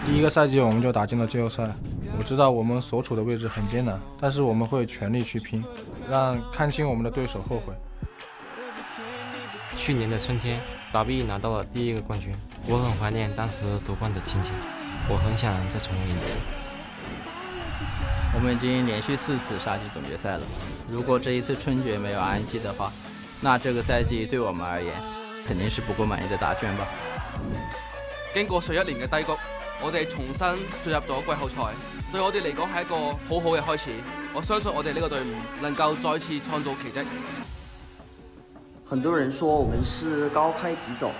第一个赛季我们就打进了季后赛，我知道我们所处的位置很艰难，但是我们会全力去拼，让看清我们的对手后悔。去年的春天，WE拿到了第一个冠军，我很怀念当时夺冠的情景，我很想再重温一次。我们已经连续4次杀进总决赛了，如果这一次春决没有 RNG 的话，那這個賽季對我們而言肯定是不夠滿意的答卷吧。經過11年嘅低谷，我哋重新進入咗季後賽，對我哋嚟講係一個好好嘅開始。我相信我哋呢個隊伍能夠再次創造奇蹟。很多人說我們是高開低走，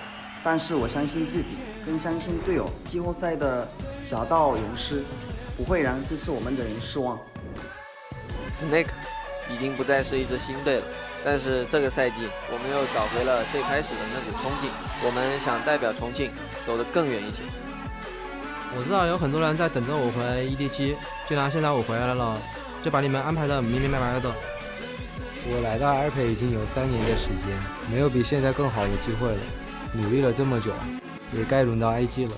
但是我相信自己，更相信隊友。季後賽的小道勇士不會讓支持我們的人失望。FLICKR 已經不再是一支新隊了，但是這個賽季我們又找回了最開始的那股衝勁，我們想代表重慶走得更遠一些。我知道有很多人在等着我回 EDG， 既然現在我回來了，就把你們安排得明明白白的。我來到 LPL 已經有3年的時間，沒有比現在更好的機會了。努力了這麼久，也該輪到 IG 了。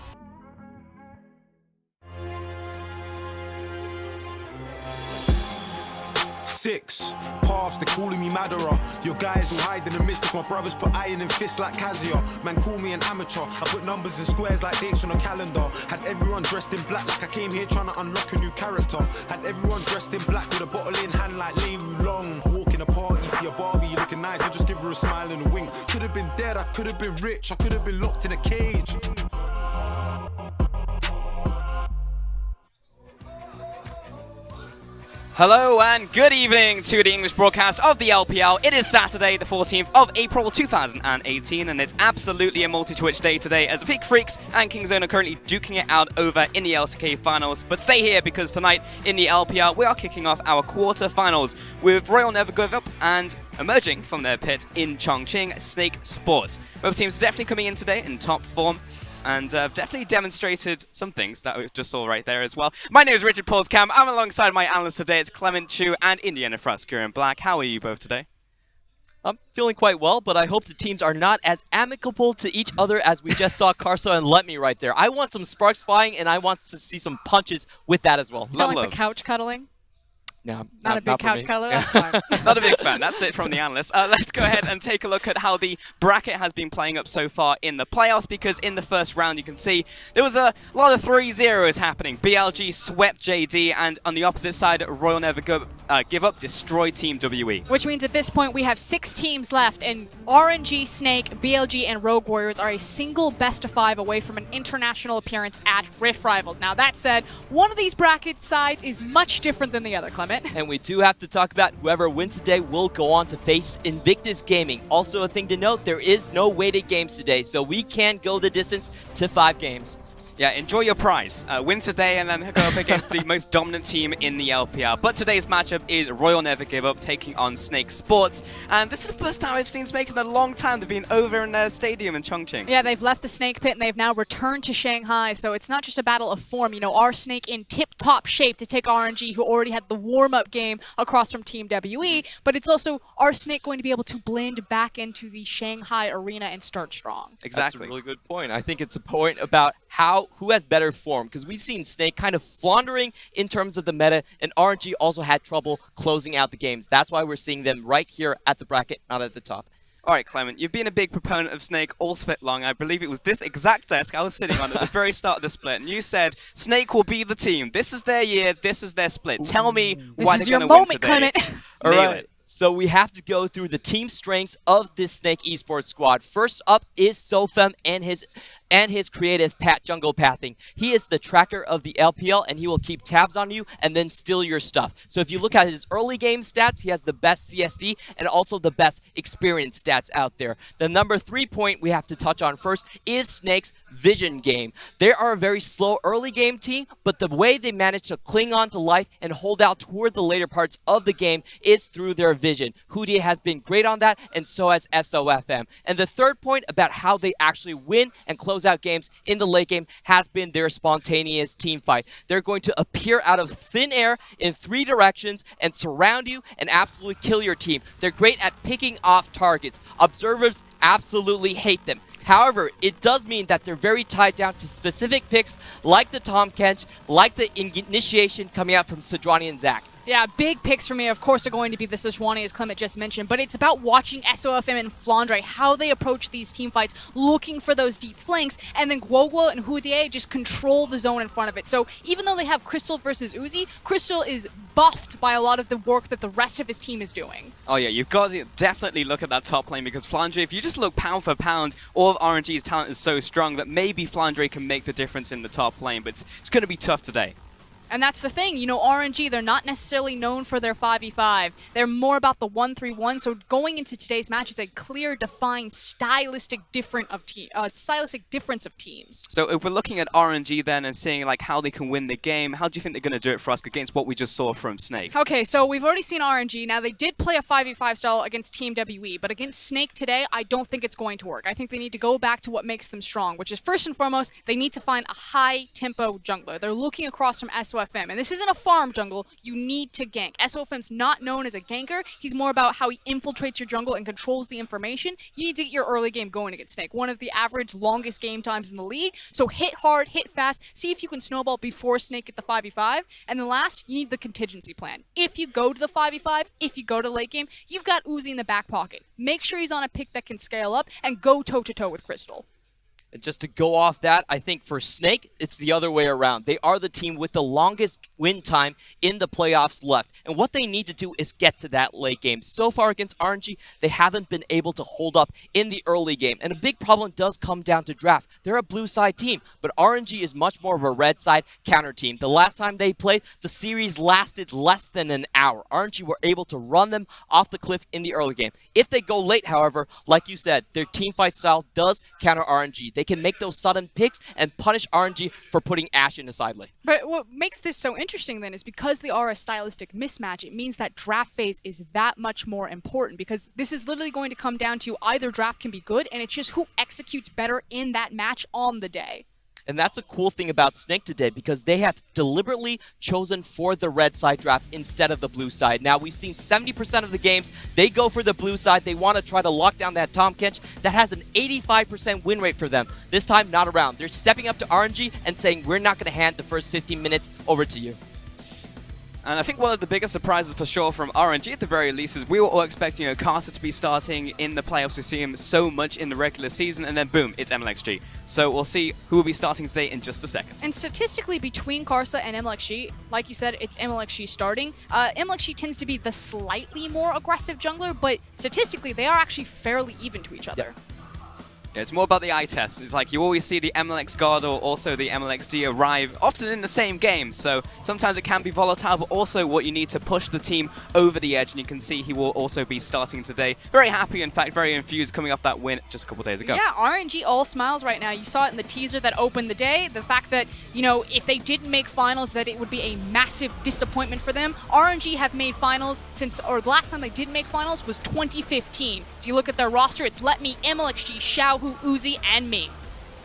6 paths, they're calling me Madara. Your guys will hide in the mystic. My brothers put iron in fists like Kazuya. Man call me an amateur. I put numbers in squares like dates on a calendar. Had everyone dressed in black like I came here trying to unlock a new character. Had everyone dressed in black with a bottle in hand like Lei Wulong. Walk in a party, see a Barbie, you looking nice, I just give her a smile and a wink. Could have been dead, I could have been rich, I could have been locked in a cage. Hello and good evening to the English broadcast of the LPL. It is Saturday, the 14th of April 2018, and it's absolutely a multi-Twitch day today as FLICKR and Kingzone are currently duking it out over in the LCK finals. But stay here because tonight in the LPL we are kicking off our quarter-finals with Royal Never Give Up and emerging from their pit in Chongqing, Snake Sports. Both teams are definitely coming in today in top form, and definitely demonstrated some things that we just saw right there as well. My name is Richard Paulscam. I'm alongside my analyst today. It's Clement Chu and Indiana FLICKR in black. How are you both today? I'm feeling quite well, but I hope the teams are not as amicable to each other as we just saw Karsa and Let Me right there. I want some sparks flying, and I want to see some punches with that as well. Not like the couch cuddling? No, not a big couch cuddler? That's fine. Not a big fan. That's it from the analyst. Let's go ahead and take a look at how the bracket has been playing up so far in the playoffs, because in the first round you can see there was a lot of 3-0s happening. BLG swept JD, and on the opposite side, Royal Never Give Up destroyed Team WE. Which means at this point we have 6 teams left, and RNG, Snake, BLG, and Rogue Warriors are a single best-of-5 away from an international appearance at Rift Rivals. Now that said, one of these bracket sides is much different than the other, Clement. And we do have to talk about whoever wins today will go on to face Invictus Gaming. Also a thing to note, there is no weighted games today, so we can go the distance to 5 games. Yeah, enjoy your prize. Win today and then go up against the most dominant team in the LPL. But today's matchup is Royal Never Give Up taking on Snake Sports. And this is the first time I've seen Snake in a long time. They've been over in their stadium in Chongqing. Yeah, they've left the Snake Pit and they've now returned to Shanghai. So it's not just a battle of form. You know, our Snake in tip-top shape to take RNG, who already had the warm-up game across from Team WE. But it's also our Snake going to be able to blend back into the Shanghai arena and start strong. Exactly. That's a really good point. I think it's a point about who has better form, because we've seen Snake kind of floundering in terms of the meta, and RNG also had trouble closing out the games. That's why we're seeing them right here at the bracket, not at the top. All right, Clement, you've been a big proponent of Snake all split long. I believe it was this exact desk I was sitting on at the very start of the split, and you said Snake will be the team. This is their year. This is their split. Tell me why they're going to win today. This is your moment, Clement. All right. So we have to go through the team strengths of this Snake Esports squad. First up is Sofem and his creative jungle pathing. He is the tracker of the LPL, and he will keep tabs on you and then steal your stuff. So if you look at his early game stats, he has the best CSD and also the best experience stats out there. The number 3 point we have to touch on first is Snake's vision game. They are a very slow early game team, but the way they manage to cling on to life and hold out toward the later parts of the game is through their vision. Hootie has been great on that, and so has SOFM. And the third point about how they actually win and close out games in the late game has been their spontaneous team fight. They're going to appear out of thin air in 3 directions and surround you and absolutely kill your team. They're great at picking off targets. Observers absolutely hate them. However, it does mean that they're very tied down to specific picks like the Tom Kench, like the initiation coming out from Sejuani and Zach. Yeah, big picks for me, of course, are going to be the Sejuani, as Clement just mentioned, but it's about watching SOFM and FLICKR, how they approach these team fights, looking for those deep flanks, and then Guoguo and Hudier just control the zone in front of it. So even though they have Crystal versus Uzi, Crystal is buffed by a lot of the work that the rest of his team is doing. Oh yeah, you've got to definitely look at that top lane, because FLICKR, if you just look pound for pound, all of RNG's talent is so strong that maybe FLICKR can make the difference in the top lane, but it's going to be tough today. And that's the thing, you know, RNG, they're not necessarily known for their 5v5. They're more about the 1-3-1, so going into today's match is a clear, defined, stylistic difference of teams. So if we're looking at RNG then and seeing like how they can win the game, how do you think they're going to do it for us against what we just saw from Snake? Okay, so we've already seen RNG. Now, they did play a 5v5 style against Team WE, but against Snake today, I don't think it's going to work. I think they need to go back to what makes them strong, which is first and foremost, they need to find a high-tempo jungler. They're looking across from SOFM, and this isn't a farm jungle. You need to gank. SOFM's not known as a ganker. He's more about how he infiltrates your jungle and controls the information. You need to get your early game going against Snake, one of the average longest game times in the league. So hit hard, hit fast, see if you can snowball before Snake at the 5v5. And then last, you need the contingency plan. If you go to the 5v5, if you go to late game, you've got Uzi in the back pocket. Make sure he's on a pick that can scale up and go toe-to-toe with Crystal. And just to go off that, I think for Snake, it's the other way around. They are the team with the longest win time in the playoffs left. And what they need to do is get to that late game. So far against RNG, they haven't been able to hold up in the early game. And a big problem does come down to draft. They're a blue side team, but RNG is much more of a red side counter team. The last time they played, the series lasted less than an hour. RNG were able to run them off the cliff in the early game. If they go late, however, like you said, their team fight style does counter RNG. They can make those sudden picks and punish RNG for putting Ashe in a side lane. But what makes this so interesting then is because they are a stylistic mismatch, it means that draft phase is that much more important, because this is literally going to come down to either draft can be good, and it's just who executes better in that match on the day. And that's a cool thing about Snake today, because they have deliberately chosen for the red side draft instead of the blue side. Now, we've seen 70% of the games, they go for the blue side. They want to try to lock down that Tom Kench that has an 85% win rate for them. This time, not around. They're stepping up to RNG and saying, we're not going to hand the first 15 minutes over to you. And I think one of the biggest surprises for sure from RNG at the very least is we were all expecting, Carter to be starting in the playoffs. We see him so much in the regular season, and then boom, it's MLXG. So we'll see who will be starting today in just a second. And statistically, between Karsa and MLXG, like you said, it's MLXG starting. MLXG tends to be the slightly more aggressive jungler, but statistically, they are actually fairly even to each other. Yeah, it's more about the eye test. It's like you always see the MLX God or also the MLXD arrive often in the same game, so sometimes it can be volatile, but also what you need to push the team over the edge, and you can see he will also be starting today. Very happy, in fact, very enthused coming off that win just a couple days ago. Yeah, RNG all smiles right now. You saw it in the teaser that opened the day. The fact that, if they didn't make finals, that it would be a massive disappointment for them. RNG have made finals or the last time they did make finals was 2015. So you look at their roster, it's Let Me, MLXG, Xiaohu, Uzi, and me.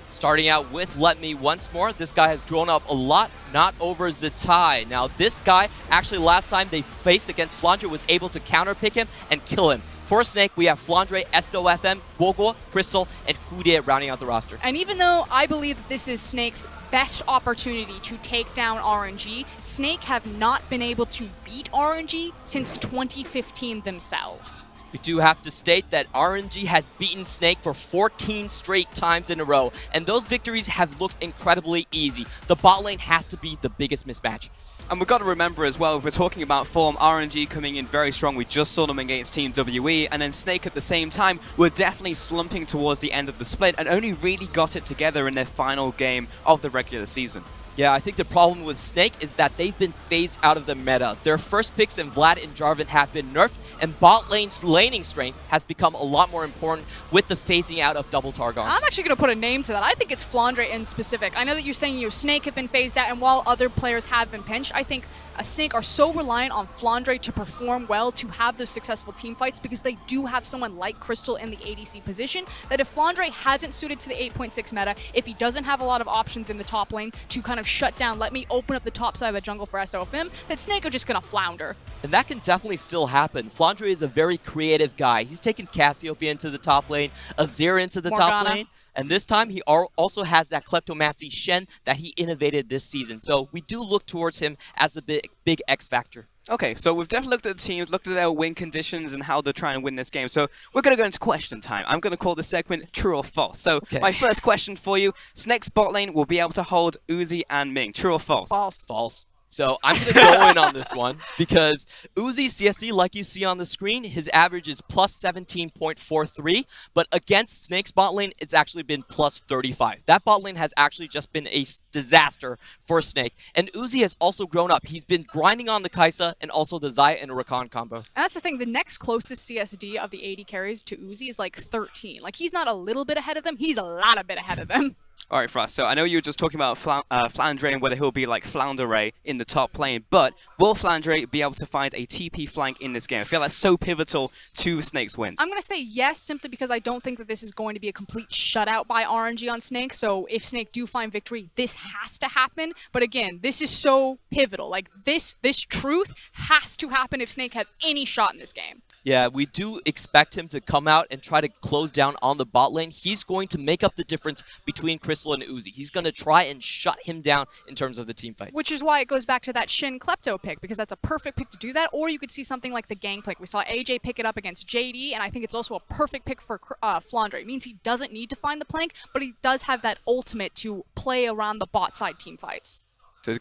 Starting out with Let Me once more. This guy has grown up a lot, not over Zatai. Now, this guy, actually last time they faced against FLICKR, was able to counterpick him and kill him. For Snake, we have FLICKR, SOFM, Guoguo, Crystal, and Hudier rounding out the roster. And even though I believe that this is Snake's best opportunity to take down RNG, Snake have not been able to beat RNG since 2015 themselves. We do have to state that RNG has beaten Snake for 14 straight times in a row, and those victories have looked incredibly easy. The bot lane has to be the biggest mismatch. And we've got to remember as well, if we're talking about form, RNG coming in very strong. We just saw them against Team WE, and then Snake at the same time were definitely slumping towards the end of the split and only really got it together in their final game of the regular season. Yeah, I think the problem with Snake is that they've been phased out of the meta. Their first picks in Vlad and Jarvan have been nerfed, and bot lane's laning strength has become a lot more important with the phasing out of double Targons. I'm actually going to put a name to that. I think it's FLICKR in specific. I know that you're saying Snake have been phased out, and while other players have been pinched, I think Snake are so reliant on FLICKR to perform well, to have those successful team fights, because they do have someone like Crystal in the ADC position, that if FLICKR hasn't suited to the 8.6 meta, if he doesn't have a lot of options in the top lane to kind of shut down, let me open up the top side of the jungle for SOFM, that Snake are just going to flounder. And that can definitely still happen. FLICKR is a very creative guy. He's taken Cassiopeia into the top lane, Azir into the top lane, And this time, he also has that Kleptomancy Shen that he innovated this season. So we do look towards him as the big X factor. Okay, so we've definitely looked at the teams, looked at their win conditions and how they're trying to win this game. So we're going to go into question time. I'm going to call this segment true or false. So my first question for you, Snake's bot lane will be able to hold Uzi and Ming. True or false? False. False. So I'm going to go in on this one because Uzi CSD, like you see on the screen, his average is plus 17.43, but against Snake's bot lane, it's actually been plus 35. That bot lane has actually just been a disaster for Snake. And Uzi has also grown up. He's been grinding on the Kaisa and also the Xayah and Rakan combo. And that's the thing, the next closest CSD of the 80 carries to Uzi is like 13. Like, he's not a little bit ahead of them, he's a lot of bit ahead of them. All right, Frost. So I know you were just talking about Flandre and whether he'll be like Flounderay in the top lane, but will Flandre be able to find a TP flank in this game? I feel that's so pivotal to Snake's wins. I'm going to say yes, simply because I don't think that this is going to be a complete shutout by RNG on Snake. So if Snake do find victory, this has to happen. But again, this is so pivotal. Like, this truth has to happen if Snake have any shot in this game. Yeah, we do expect him to come out and try to close down on the bot lane. He's going to make up the difference between Crystal and Uzi. He's going to try and shut him down in terms of the team fights. Which is why it goes back to that Shin Klepto pick, because that's a perfect pick to do that. Or you could see something like the gang pick. We saw AJ pick it up against JD, and I think it's also a perfect pick for Flandre. It means he doesn't need to find the plank, but he does have that ultimate to play around the bot side team fights. So he's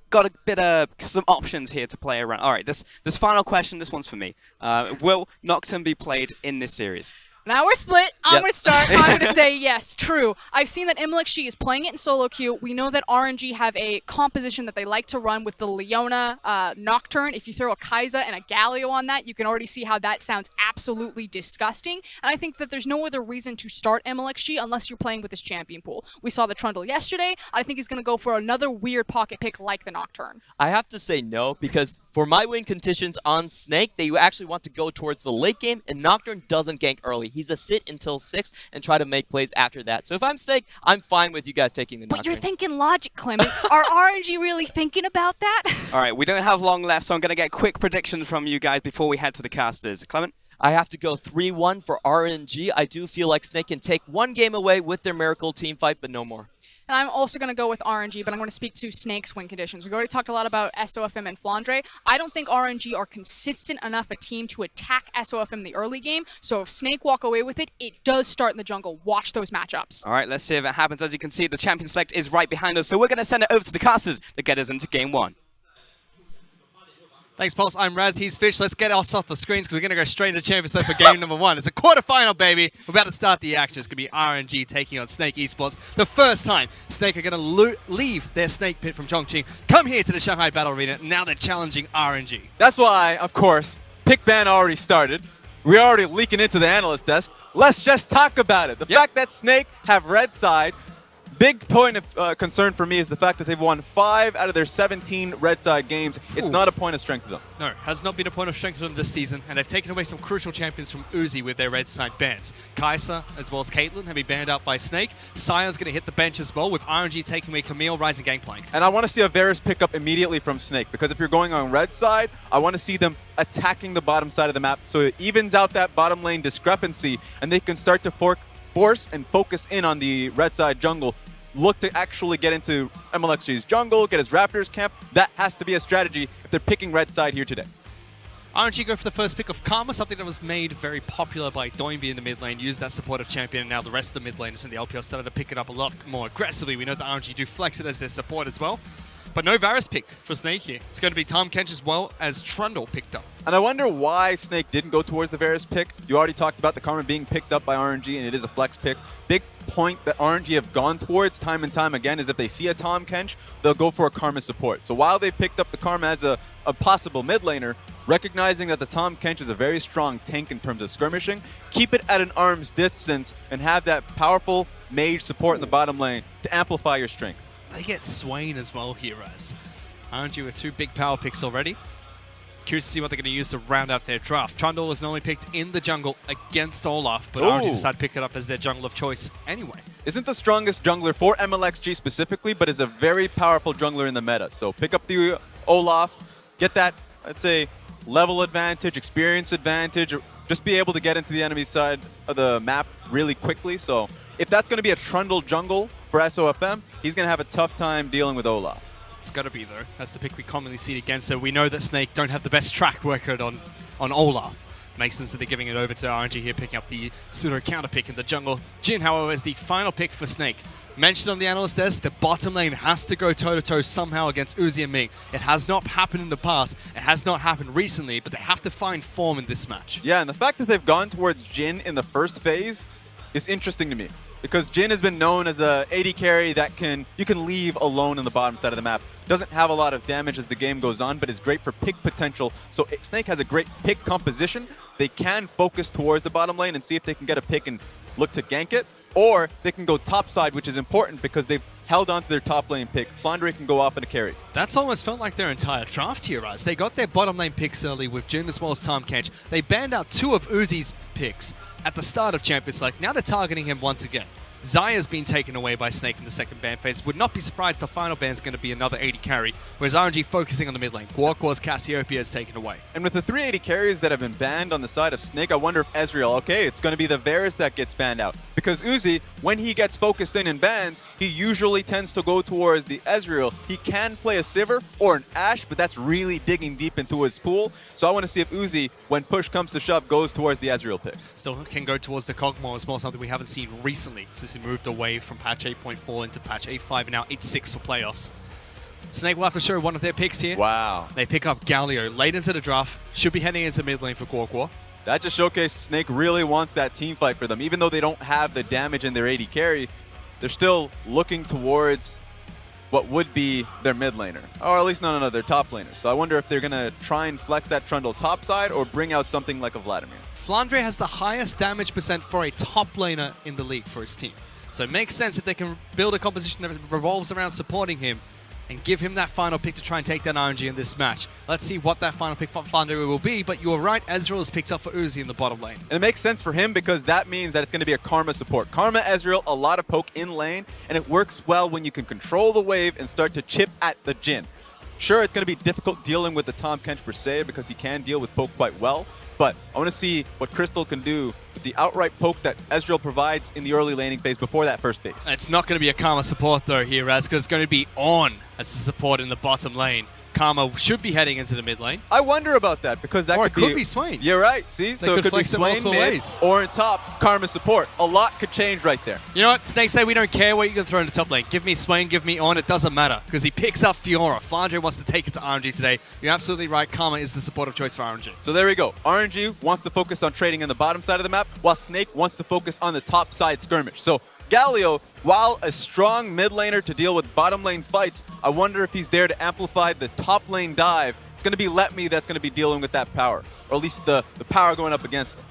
got a bit of some options here to play around. All right, this final question, this one's for me. Will Nocturne be played in this series? Now we're split. I'm going to start. I'm going to say yes, true. I've seen that Imlexi is playing it in solo queue. We know that RNG have a composition that they like to run with the Leona Nocturne. If you throw a Kai'Sa and a Galio on that, you can already see how that sounds absolutely disgusting. And I think that there's no other reason to start Imlexi unless you're playing with this champion pool. We saw the Trundle yesterday. I think he's going to go for another weird pocket pick like the Nocturne. I have to say no, because for my win conditions on Snake, they actually want to go towards the late game, and Nocturne doesn't gank early. He's a sit until 6 and try to make plays after that. So if I'm Snake, I'm fine with you guys taking the Nocturne. But you're thinking logic, Clement. Are RNG really thinking about that? All right, we don't have long left, so I'm going to get quick predictions from you guys before we head to the casters. Clement? I have to go 3-1 for RNG. I do feel like Snake can take one game away with their Miracle team fight, but no more. And I'm also going to go with RNG, but I'm going to speak to Snake's win conditions. We've already talked a lot about SOFM and Flandre. I don't think RNG are consistent enough a team to attack SOFM in the early game. So if Snake walk away with it, it does start in the jungle. Watch those matchups. All right, let's see if it happens. As you can see, the champion select is right behind us. So we're going to send it over to the casters to get us into game 1. Thanks, Pulse. I'm Raz. He's Fish. Let's get us off the screens because we're going to go straight into Champions League for game number 1. It's a quarterfinal, baby. We're about to start the action. It's going to be RNG taking on Snake Esports. The first time Snake are going to leave their Snake pit from Chongqing, come here to the Shanghai Battle Arena. Now they're challenging RNG. That's why, of course, pick ban already started. We're already leaking into the analyst desk. Let's just talk about it. The fact that Snake have red side, big point of concern for me is the fact that they've won 5 out of their 17 red side games. It's not a point of strength to them. No, has not been a point of strength for them this season, and they've taken away some crucial champions from Uzi with their red side bans. Kaisa, as well as Caitlyn, have been banned out by Snake. Sion's going to hit the bench as well, with RNG taking away Camille, Rising Gangplank. And I want to see a Varus pick up immediately from Snake, because if you're going on red side, I want to see them attacking the bottom side of the map so it evens out that bottom lane discrepancy, and they can start to force and focus in on the red side jungle. Look to actually get into MLXG's jungle, get his Raptors camp. That has to be a strategy if they're picking red side here today. RNG go for the first pick of Karma, something that was made very popular by Doinby in the mid lane, used that supportive champion, and now the rest of the mid laners in the LPL started to pick it up a lot more aggressively. We know that RNG do flex it as their support as well. But no Varus pick for Snake here. It's going to be Tom Kench as well as Trundle picked up. And I wonder why Snake didn't go towards the Varus pick. You already talked about the Karma being picked up by RNG, and it is a flex pick. Big point that RNG have gone towards time and time again is if they see a Tom Kench, they'll go for a Karma support. So while they picked up the Karma as a possible mid laner, recognizing that the Tom Kench is a very strong tank in terms of skirmishing, keep it at an arm's distance and have that powerful mage support in the bottom lane to amplify your strength. They get Swain as well here, as RNG with 2 big power picks already. Curious to see what they're going to use to round out their draft. Trundle was normally picked in the jungle against Olaf, but RNG decided to pick it up as their jungle of choice anyway. Isn't the strongest jungler for MLXG specifically, but is a very powerful jungler in the meta. So pick up the Olaf, get that, I'd say, level advantage, experience advantage, or just be able to get into the enemy side of the map really quickly. So if that's going to be a Trundle jungle for SOFM, he's going to have a tough time dealing with Olaf. It's got to be, though. That's the pick we commonly see against, so we know that Snake don't have the best track record on Olaf. Makes sense that they're giving it over to RNG here, picking up the pseudo counter pick in the jungle. Jin, however, is the final pick for Snake. Mentioned on the analyst desk, the bottom lane has to go toe-to-toe somehow against Uzi and Ming. It has not happened in the past, it has not happened recently, but they have to find form in this match. Yeah, and the fact that they've gone towards Jin in the first phase is interesting to me, because Jin has been known as a AD carry that you can leave alone on the bottom side of the map. Doesn't have a lot of damage as the game goes on, but is great for pick potential. So Snake has a great pick composition. They can focus towards the bottom lane and see if they can get a pick and look to gank it, or they can go top side, which is important because they've held on to their top lane pick. FLICKR can go off in a carry. That's almost felt like their entire draft here, Raz. They got their bottom lane picks early with Jin as well as Tom Kench. They banned out 2 of Uzi's picks at the start of Champions League. Now they're targeting him once again. Zaya's been taken away by Snake in the second ban phase. Would not be surprised the final ban is going to be another 80 carry, whereas RNG focusing on the mid lane. Guoquo's Cassiopeia is taken away. And with the 380 carries that have been banned on the side of Snake, I wonder if Ezreal, okay, it's going to be the Varus that gets banned out. Because Uzi, when he gets focused in and bans, he usually tends to go towards the Ezreal. He can play a Sivir or an Ashe, but that's really digging deep into his pool. So I want to see if Uzi, when push comes to shove, goes towards the Ezreal pick. Still can go towards the Kog'Maw as well, something we haven't seen recently since we moved away from patch 8.4 into patch 8.5 and now 8.6 for playoffs. Snake will have to show one of their picks here. Wow. They pick up Galio late into the draft. Should be heading into mid lane for Guoquo. That just showcased Snake really wants that team fight for them. Even though they don't have the damage in their AD carry, they're still looking towards what would be their mid laner. Or at least, no, their top laner. So I wonder if they're going to try and flex that Trundle top side or bring out something like a Vladimir. FLICKR has the highest damage percent for a top laner in the league for his team. So it makes sense if they can build a composition that revolves around supporting him and give him that final pick to try and take down RNG in this match. Let's see what that final pick for FLICKR will be, but you're right, Ezreal is picked up for Uzi in the bottom lane. And it makes sense for him because that means that it's going to be a Karma support. Karma, Ezreal, a lot of poke in lane, and it works well when you can control the wave and start to chip at the Jin. Sure, it's going to be difficult dealing with the Tahm Kench per se because he can deal with poke quite well, but I want to see what Crystal can do with the outright poke that Ezreal provides in the early laning phase before that first base. It's not going to be a Karma support though here, Raz, because it's going to be On as the support in the bottom lane. Karma should be heading into the mid lane. I wonder about that because that could be Swain. You're right. See, They so it could be flex it Swain multiple mid ways. or in top Karma support. A lot could change right there. You know what? Snake say we don't care what you can throw in the top lane. Give me Swain, give me On. It doesn't matter because he picks up Fiora. FLICKR wants to take it to RNG today. You're absolutely right. Karma is the supportive choice for RNG. So there we go. RNG wants to focus on trading in the bottom side of the map, while Snake wants to focus on the top side skirmish. So Galio, while a strong mid laner to deal with bottom lane fights, I wonder if he's there to amplify the top lane dive. It's going to be Let Me that's going to be dealing with that power, or at least the power going up against him.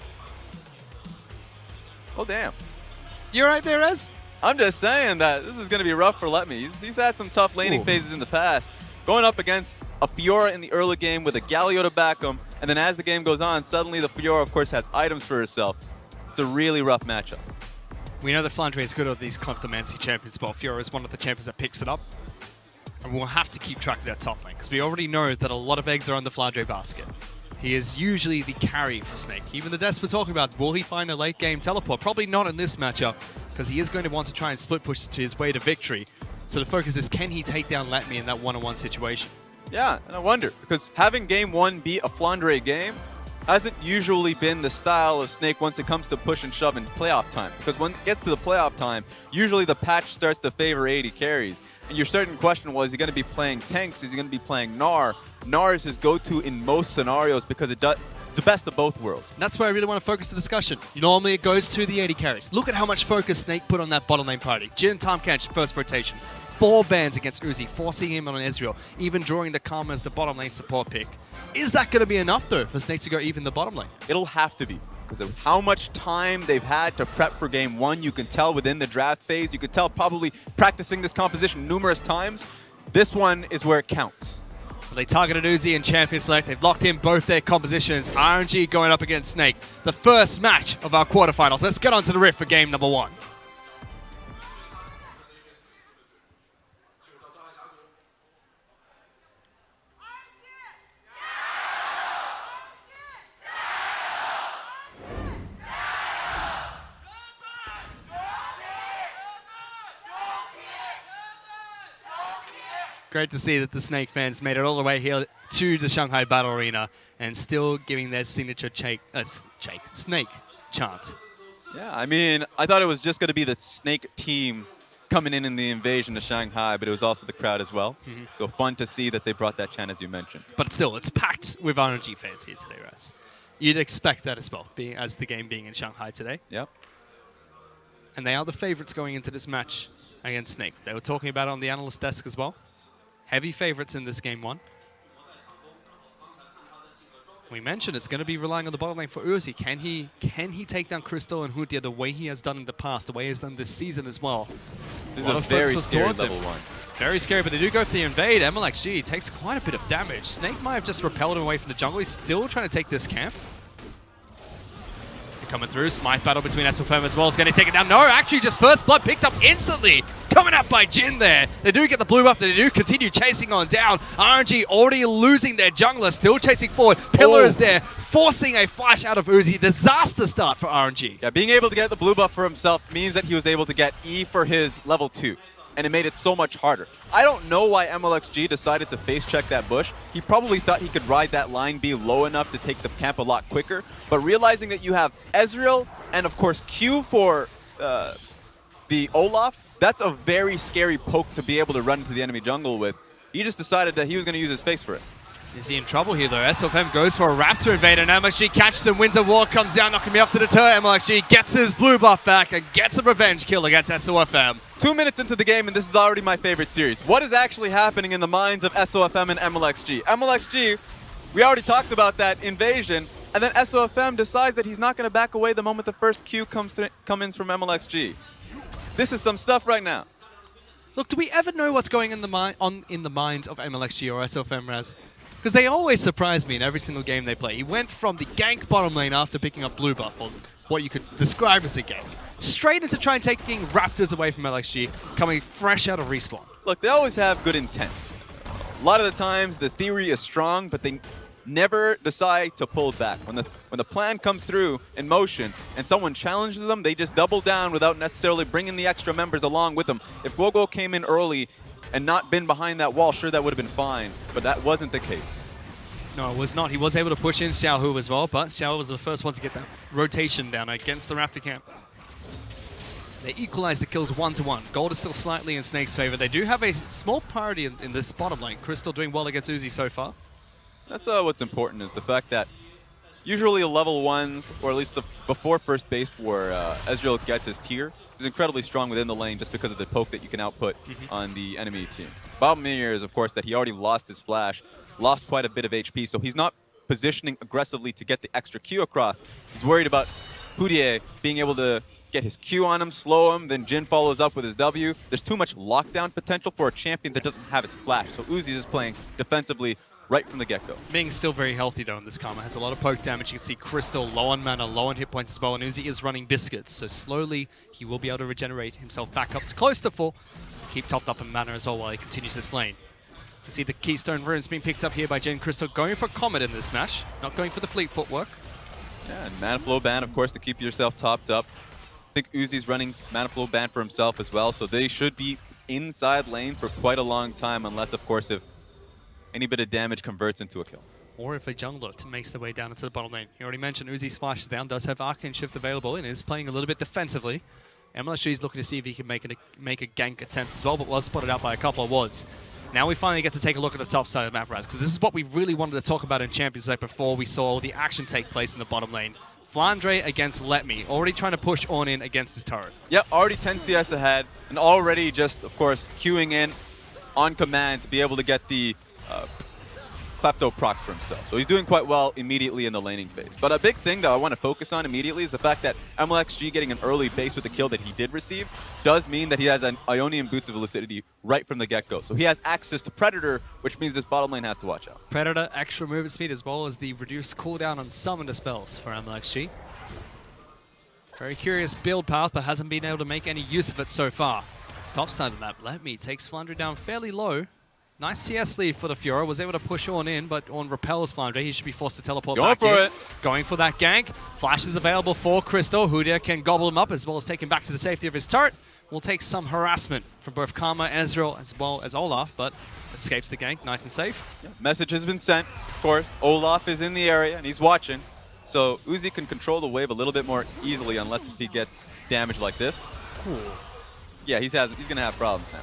Oh, damn. You're right there, Ez? I'm just saying that this is going to be rough for Let Me. He's had some tough laning phases in the past. Going up against a Fiora in the early game with a Galio to back him, and then as the game goes on, suddenly the Fiora, of course, has items for herself. It's a really rough matchup. We know that FLICKR is good at these Cleptomancy champions, but Fiora is one of the champions that picks it up. And we'll have to keep track of that top lane, because we already know that a lot of eggs are on the FLICKR basket. He is usually the carry for Snake. Even the Desp we're talking about, will he find a late game teleport? Probably not in this matchup, because he is going to want to try and split push to his way to victory. So the focus is, can he take down Let Me in that one-on-one situation? Yeah, and I wonder, because having game one be a FLICKR game hasn't usually been the style of Snake once it comes to push and shove in playoff time. Because when it gets to the playoff time, usually the patch starts to favor 80 carries. And you're starting to question, well, is he going to be playing tanks? Is he going to be playing Gnar? Gnar is his go-to in most scenarios because it's the best of both worlds. And that's where I really want to focus the discussion. Normally it goes to the 80 carries. Look at how much focus Snake put on that bottom lane party. Jin and Tahm Kench, first rotation. 4 bans against Uzi, forcing him on an Ezreal, even drawing the Karma as the bottom lane support pick. Is that going to be enough, though, for Snake to go even the bottom lane? It'll have to be, because of how much time they've had to prep for game one. You can tell within the draft phase. You can tell probably practicing this composition numerous times. This one is where it counts. Well, they targeted Uzi and Champion Select. They've locked in both their compositions. RNG going up against Snake. The first match of our quarterfinals. Let's get on to the Rift for game number 1. Great to see that the Snake fans made it all the way here to the Shanghai Battle Arena and still giving their signature Snake chant. Yeah, I mean, I thought it was just going to be the Snake team coming in the invasion to Shanghai, but it was also the crowd as well. So fun to see that they brought that chant, as you mentioned. But still, it's packed with RNG fans here today, Raz. You'd expect that as well, as the game being in Shanghai today. Yep. And they are the favorites going into this match against Snake. They were talking about it on the analyst desk as well. Heavy favorites in this game one. We mentioned it's going to be relying on the bottom lane for Uzi. Can he take down Crystal and Hudia the way he has done in the past, the way he has done this season as well? This is a very scary level 1. Very scary, but they do go for the invade. MLXG takes quite a bit of damage. Snake might have just repelled him away from the jungle. He's still trying to take this camp. They're coming through. Smite battle between SFM as well is going to take it down. No, actually just first blood picked up instantly. Coming up by Jin there. They do get the blue buff. They do continue chasing on down. RNG already losing their jungler, still chasing forward. Pillar is there, forcing a flash out of Uzi. Disaster start for RNG. Yeah, being able to get the blue buff for himself means that he was able to get E for his level 2. And it made it so much harder. I don't know why MLXG decided to face check that bush. He probably thought he could ride that line B low enough to take the camp a lot quicker. But realizing that you have Ezreal and, of course, Q for the Olaf, that's a very scary poke to be able to run into the enemy jungle with. He just decided that he was going to use his face for it. Is he in trouble here, though? SFM goes for a Raptor invade, and MLXG catches him, wins a war, comes down, knocking me off to the turret. MLXG gets his blue buff back and gets a revenge kill against SOFM. 2 minutes into the game, and this is already my favorite series. What is actually happening in the minds of SOFM and MLXG? MLXG, we already talked about that invasion, and then SOFM decides that he's not going to back away the moment the first Q comes in from MLXG. This is some stuff right now. Look, do we ever know what's going in the minds of MLXG or SOFM, Raz? Because they always surprise me in every single game they play. He went from the gank bottom lane after picking up blue buff, or what you could describe as a gank, straight into trying taking Raptors away from LXG, coming fresh out of respawn. Look, they always have good intent. A lot of the times the theory is strong, but they never decide to pull back. When the plan comes through in motion and someone challenges them, they just double down without necessarily bringing the extra members along with them. If Gogo came in early and not been behind that wall, sure, that would have been fine, but that wasn't the case. No, it was not. He was able to push in Xiaohu as well, but Xiaohu was the first one to get that rotation down against the Raptor camp. They equalize the kills 1-1. Gold is still slightly in Snake's favor. They do have a small priority in this bottom lane. Crystal doing well against Uzi so far. That's what's important, is the fact that usually level 1s, or at least the before first base where Ezreal gets his tier, is incredibly strong within the lane just because of the poke that you can output on the enemy team. Problem here is, of course, that he already lost his flash, lost quite a bit of HP, so he's not positioning aggressively to get the extra Q across. He's worried about Hudia being able to get his Q on him, slow him, then Jin follows up with his W. There's too much lockdown potential for a champion that doesn't have his flash, so Uzi is playing defensively right from the get-go. Ming's still very healthy though in this Karma. Has a lot of poke damage. You can see Crystal low on mana, low on hit points as well, and Uzi is running biscuits, so slowly he will be able to regenerate himself back up to close to full. Keep topped up in mana as well while he continues this lane. You see the Keystone runes being picked up here by Jin. Crystal going for Comet in this match, not going for the fleet footwork. Yeah, and mana flow ban, of course, to keep yourself topped up. I think Uzi's running mana flow ban for himself as well, so they should be inside lane for quite a long time, unless, of course, if any bit of damage converts into a kill. Or if a jungler makes their way down into the bottom lane. You already mentioned Uzi's flash is down, does have Arcane Shift available, and is playing a little bit defensively. MLSG is looking to see if he can make a gank attempt as well, but was spotted out by a couple of wards. Now we finally get to take a look at the top side of the map, Raz, because this is what we really wanted to talk about in Champions League before we saw the action take place in the bottom lane. Flandre against Let Me, already trying to push on in against his turret. Yep, already 10 CS ahead, and already just, of course, queuing in on command to be able to get the Klepto proc for himself. So he's doing quite well immediately in the laning phase. But a big thing that I want to focus on immediately is the fact that MLXG getting an early base with the kill that he did receive does mean that he has an Ionian Boots of Lucidity right from the get-go. So he has access to Predator, which means this bottom lane has to watch out. Predator, extra movement speed, as well as the reduced cooldown on summon spells for MLXG. Very curious build path, but hasn't been able to make any use of it so far. Top side of the map, Let Me takes Flandre down fairly low. Nice CS lead for the Fiora, was able to push on in, but on repels Flandre. He should be forced to teleport back in. Going for that gank. Flash is available for Crystal. Hudia can gobble him up, as well as take him back to the safety of his turret. will take some harassment from both Karma, Ezreal, as well as Olaf, but escapes the gank, nice and safe. Yeah. Message has been sent, of course. Olaf is in the area, and he's watching. So Uzi can control the wave a little bit more easily, unless if he gets damaged like this. Cool. Yeah, he's going to have problems now.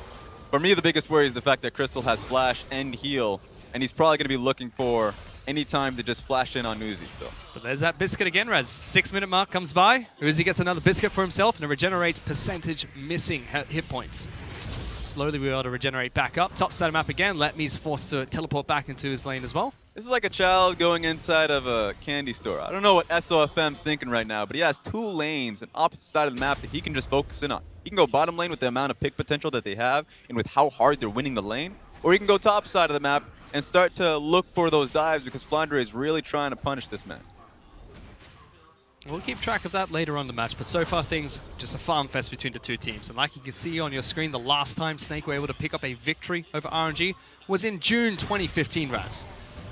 For me, the biggest worry is the fact that Crystal has flash and heal, and he's probably going to be looking for any time to just flash in on Uzi. So. But there's that biscuit again, Raz. 6-minute mark comes by. Uzi gets another biscuit for himself, and it regenerates percentage missing hit points. Slowly we're able to regenerate back up. Top side of map again. Letme's forced to teleport back into his lane as well. This is like a child going inside of a candy store. I don't know what SOFM's thinking right now, but he has 2 lanes on opposite side of the map that he can just focus in on. He can go bottom lane with the amount of pick potential that they have and with how hard they're winning the lane, or he can go top side of the map and start to look for those dives because Flandre is really trying to punish this man. We'll keep track of that later on the match, but so far things just a farm fest between the two teams. And like you can see on your screen, the last time Snake were able to pick up a victory over RNG was in June 2015, Raz.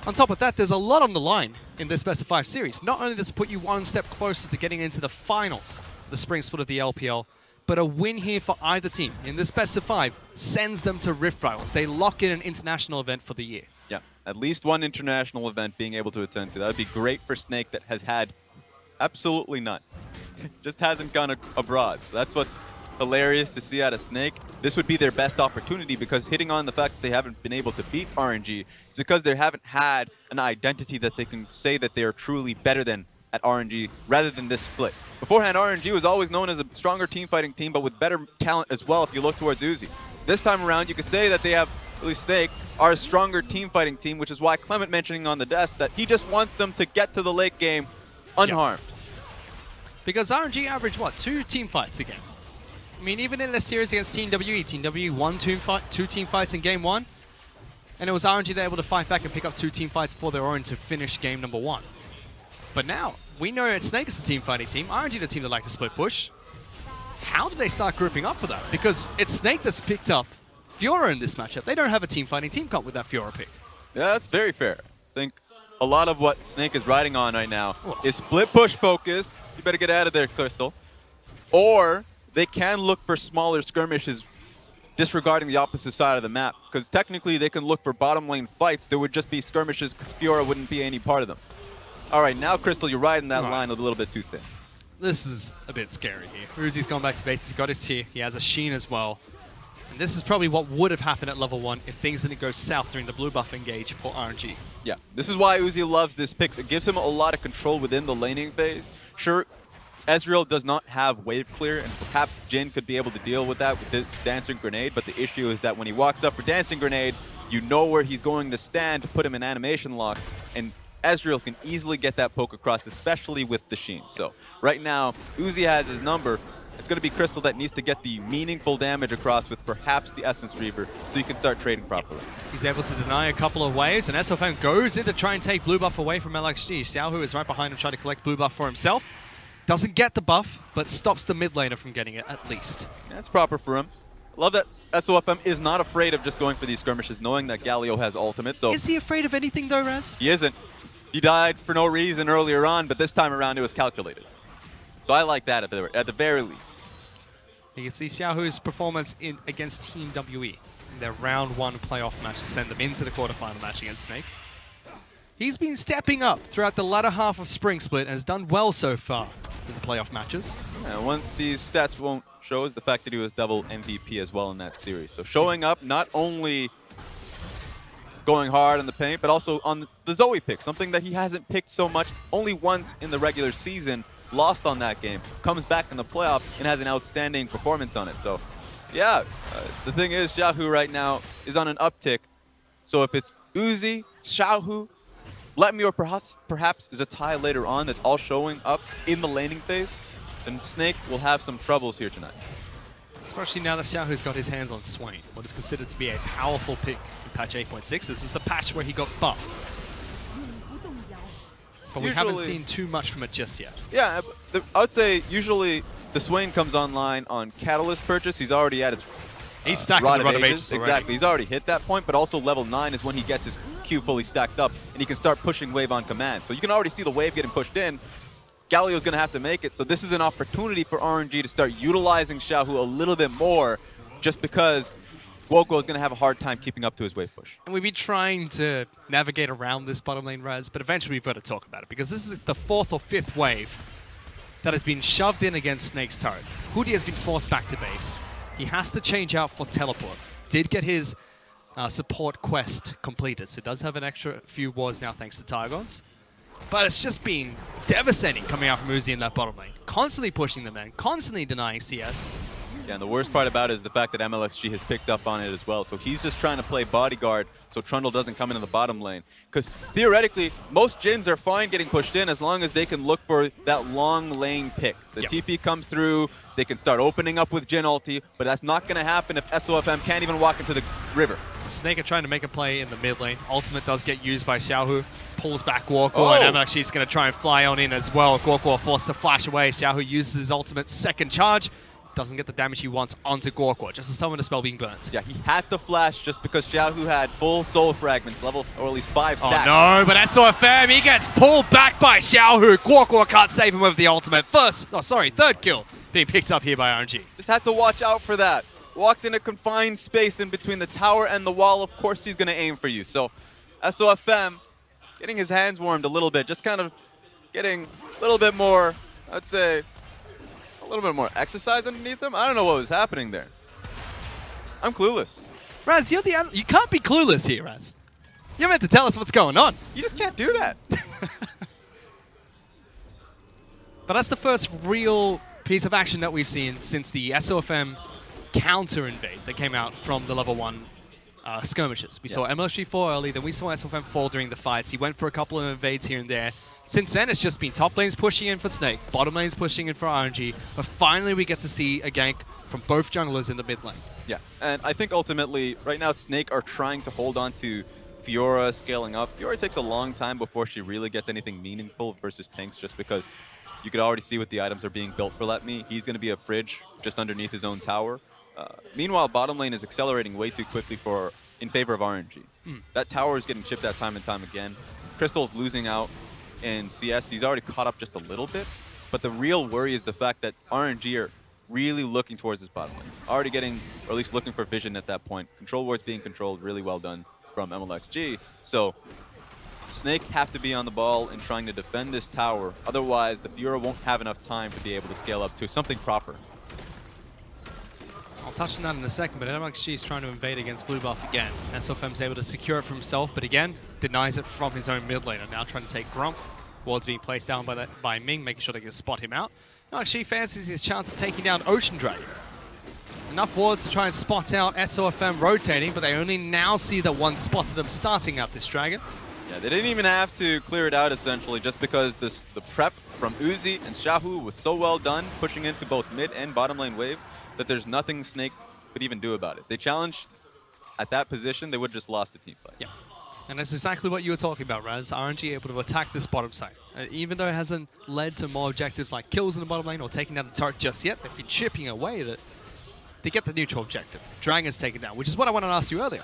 On top of that, there's a lot on the line in this best of 5 series. Not only does it put you one step closer to getting into the finals, the spring split of the LPL, but a win here for either team in this best of 5 sends them to Rift Rivals. They lock in an international event for the year. Yeah, at least one international event being able to attend to. That would be great for Snake that has had absolutely none. Just hasn't gone abroad. So that's what's hilarious to see out of Snake. This would be their best opportunity because hitting on the fact that they haven't been able to beat RNG, it's because they haven't had an identity that they can say that they are truly better than at RNG rather than this split. Beforehand, RNG was always known as a stronger team fighting team, but with better talent as well if you look towards Uzi. This time around, you could say that they have, at least Snake, are a stronger team fighting team, which is why Clement mentioning on the desk that he just wants them to get to the late game unharmed. Yep. Because RNG averaged, what, 2 team fights again? I mean, even in the series against Team WE won 2 team fights in game 1, and it was RNG that were able to fight back and pick up 2 team fights for their own to finish game number 1. But now, we know Snake is the team fighting team, RNG the team that like to split push. How did they start grouping up for that? Because it's Snake that's picked up Fiora in this matchup. They don't have a team fighting team comp with that Fiora pick. Yeah, that's very fair. I think a lot of what Snake is riding on right now is split push focused. You better get out of there, Crystal. Or they can look for smaller skirmishes disregarding the opposite side of the map. Because technically they can look for bottom lane fights. There would just be skirmishes because Fiora wouldn't be any part of them. All right, now Crystal, you're riding that line a little bit too thin. This is a bit scary here. Uzi's gone back to base. He's got his tier. He has a Sheen as well. And this is probably what would have happened at level 1 if things didn't go south during the blue buff engage for RNG. Yeah, this is why Uzi loves this pick. It gives him a lot of control within the laning phase. Sure, Ezreal does not have wave clear, and perhaps Jhin could be able to deal with that with this Dancing Grenade, but the issue is that when he walks up for Dancing Grenade, you know where he's going to stand to put him in animation lock, and Ezreal can easily get that poke across, especially with the Sheen. So right now, Uzi has his number. It's going to be Crystal that needs to get the meaningful damage across with perhaps the Essence Reaver so you can start trading properly. He's able to deny a couple of waves, and SOFM goes in to try and take blue buff away from LXG. Xiaohu is right behind him trying to collect blue buff for himself. Doesn't get the buff, but stops the mid laner from getting it at least. That's proper for him. Love that SOFM is not afraid of just going for these skirmishes, knowing that Galio has ultimate. So is he afraid of anything though, Raz? He isn't. He died for no reason earlier on, but this time around it was calculated. So I like that at the very least. You can see Xiaohu's performance against Team WE in their round 1 playoff match to send them into the quarterfinal match against Snake. He's been stepping up throughout the latter half of Spring Split and has done well so far in the playoff matches. And one of these stats won't show is the fact that he was double MVP as well in that series. So showing up, not only going hard in the paint, but also on the Zoe pick, something that he hasn't picked so much, only once in the regular season, lost on that game, comes back in the playoff and has an outstanding performance on it. So yeah, the thing is, Xiaohu right now is on an uptick. So if it's Uzi, Xiaohu, Letme, or perhaps is a tie later on that's all showing up in the laning phase, then Snake will have some troubles here tonight. Especially now that Xiaohu's got his hands on Swain, what is considered to be a powerful pick in patch 8.6. This is the patch where he got buffed. But we haven't seen too much from it just yet. Yeah, I would say usually the Swain comes online on Catalyst purchase. He's already at his he's stacking the Rod of Ages already. Exactly, he's already hit that point, but also level 9 is when he gets his Q fully stacked up and he can start pushing wave on command. So you can already see the wave getting pushed in. Galio's going to have to make it. So this is an opportunity for RNG to start utilizing Xiaohu a little bit more, just because Guoguo is going to have a hard time keeping up to his wave push. And we've been trying to navigate around this bottom lane res, but eventually we've got to talk about it, because this is the 4th or 5th wave that has been shoved in against Snake's turret. Hootie has been forced back to base. He has to change out for teleport. Did get his support quest completed, so does have an extra few wards now thanks to Targons. But it's just been devastating coming out from Uzi in that bottom lane. Constantly pushing them in, constantly denying CS. Yeah, and the worst part about it is the fact that MLXG has picked up on it as well. So he's just trying to play bodyguard so Trundle doesn't come into the bottom lane. Because theoretically, most Jins are fine getting pushed in as long as they can look for that long lane pick. The TP comes through, they can start opening up with Jin ulti, but that's not going to happen if SOFM can't even walk into the river. Snake are trying to make a play in the mid lane. Ultimate does get used by Xiaohu. Pulls back Guoguo, and MLXG is going to try and fly on in as well. Guoguo forced to flash away. Xiaohu uses his ultimate second charge. Doesn't get the damage he wants onto Guoguo, just as someone to spell being burnt. Yeah, he had to flash just because Xiaohu had full soul fragments, level, or at least 5 stats. Oh no, but SOFM, he gets pulled back by Xiaohu. Guoguo can't save him with the ultimate. Third kill being picked up here by RNG. Just had to watch out for that. Walked in a confined space in between the tower and the wall. Of course he's going to aim for you. So SOFM getting his hands warmed a little bit, just kind of getting a little bit more, I'd say, a little bit more exercise underneath him. I don't know what was happening there. I'm clueless. Raz, you can't be clueless here, Raz. You're meant to tell us what's going on. You just can't do that. But that's the first real piece of action that we've seen since the SOFM counter invade that came out from the level 1 skirmishes. We saw MLG fall early, then we saw SOFM fall during the fights. He went for a couple of invades here and there. Since then, it's just been top lanes pushing in for Snake, bottom lanes pushing in for RNG, but finally we get to see a gank from both junglers in the mid lane. Yeah, and I think ultimately, right now, Snake are trying to hold on to Fiora scaling up. Fiora takes a long time before she really gets anything meaningful versus tanks, just because you could already see what the items are being built for Let Me. He's going to be a fridge just underneath his own tower. Meanwhile, bottom lane is accelerating way too quickly in favor of RNG. That tower is getting chipped out time and time again. Crystal's losing out in CS. He's already caught up just a little bit, but the real worry is the fact that RNG are really looking towards this bottom lane. Already getting, or at least looking for vision at that point. Control wards being controlled, really well done from MLXG. So Snake have to be on the ball and trying to defend this tower. Otherwise, the Fiora won't have enough time to be able to scale up to something proper. I'll touch on that in a second, but MLXG is trying to invade against blue buff again. SOFM's able to secure it for himself, but again, denies it from his own mid laner. Now trying to take Grump. Wards being placed down by Ming, making sure they can spot him out. MLXG fancies his chance of taking down Ocean Dragon. Enough wards to try and spot out SOFM rotating, but they only now see that one spotted him starting out this dragon. Yeah, they didn't even have to clear it out, essentially, just because the prep from Uzi and Xiaohu was so well done, pushing into both mid and bottom lane wave, that there's nothing Snake could even do about it. They challenged at that position, they would have just lost the team fight. Yeah, and that's exactly what you were talking about, Raz. RNG able to attack this bottom side. Even though it hasn't led to more objectives like kills in the bottom lane or taking down the turret just yet, they've been chipping away at it to get the neutral objective. Dragon's taken down, which is what I wanted to ask you earlier.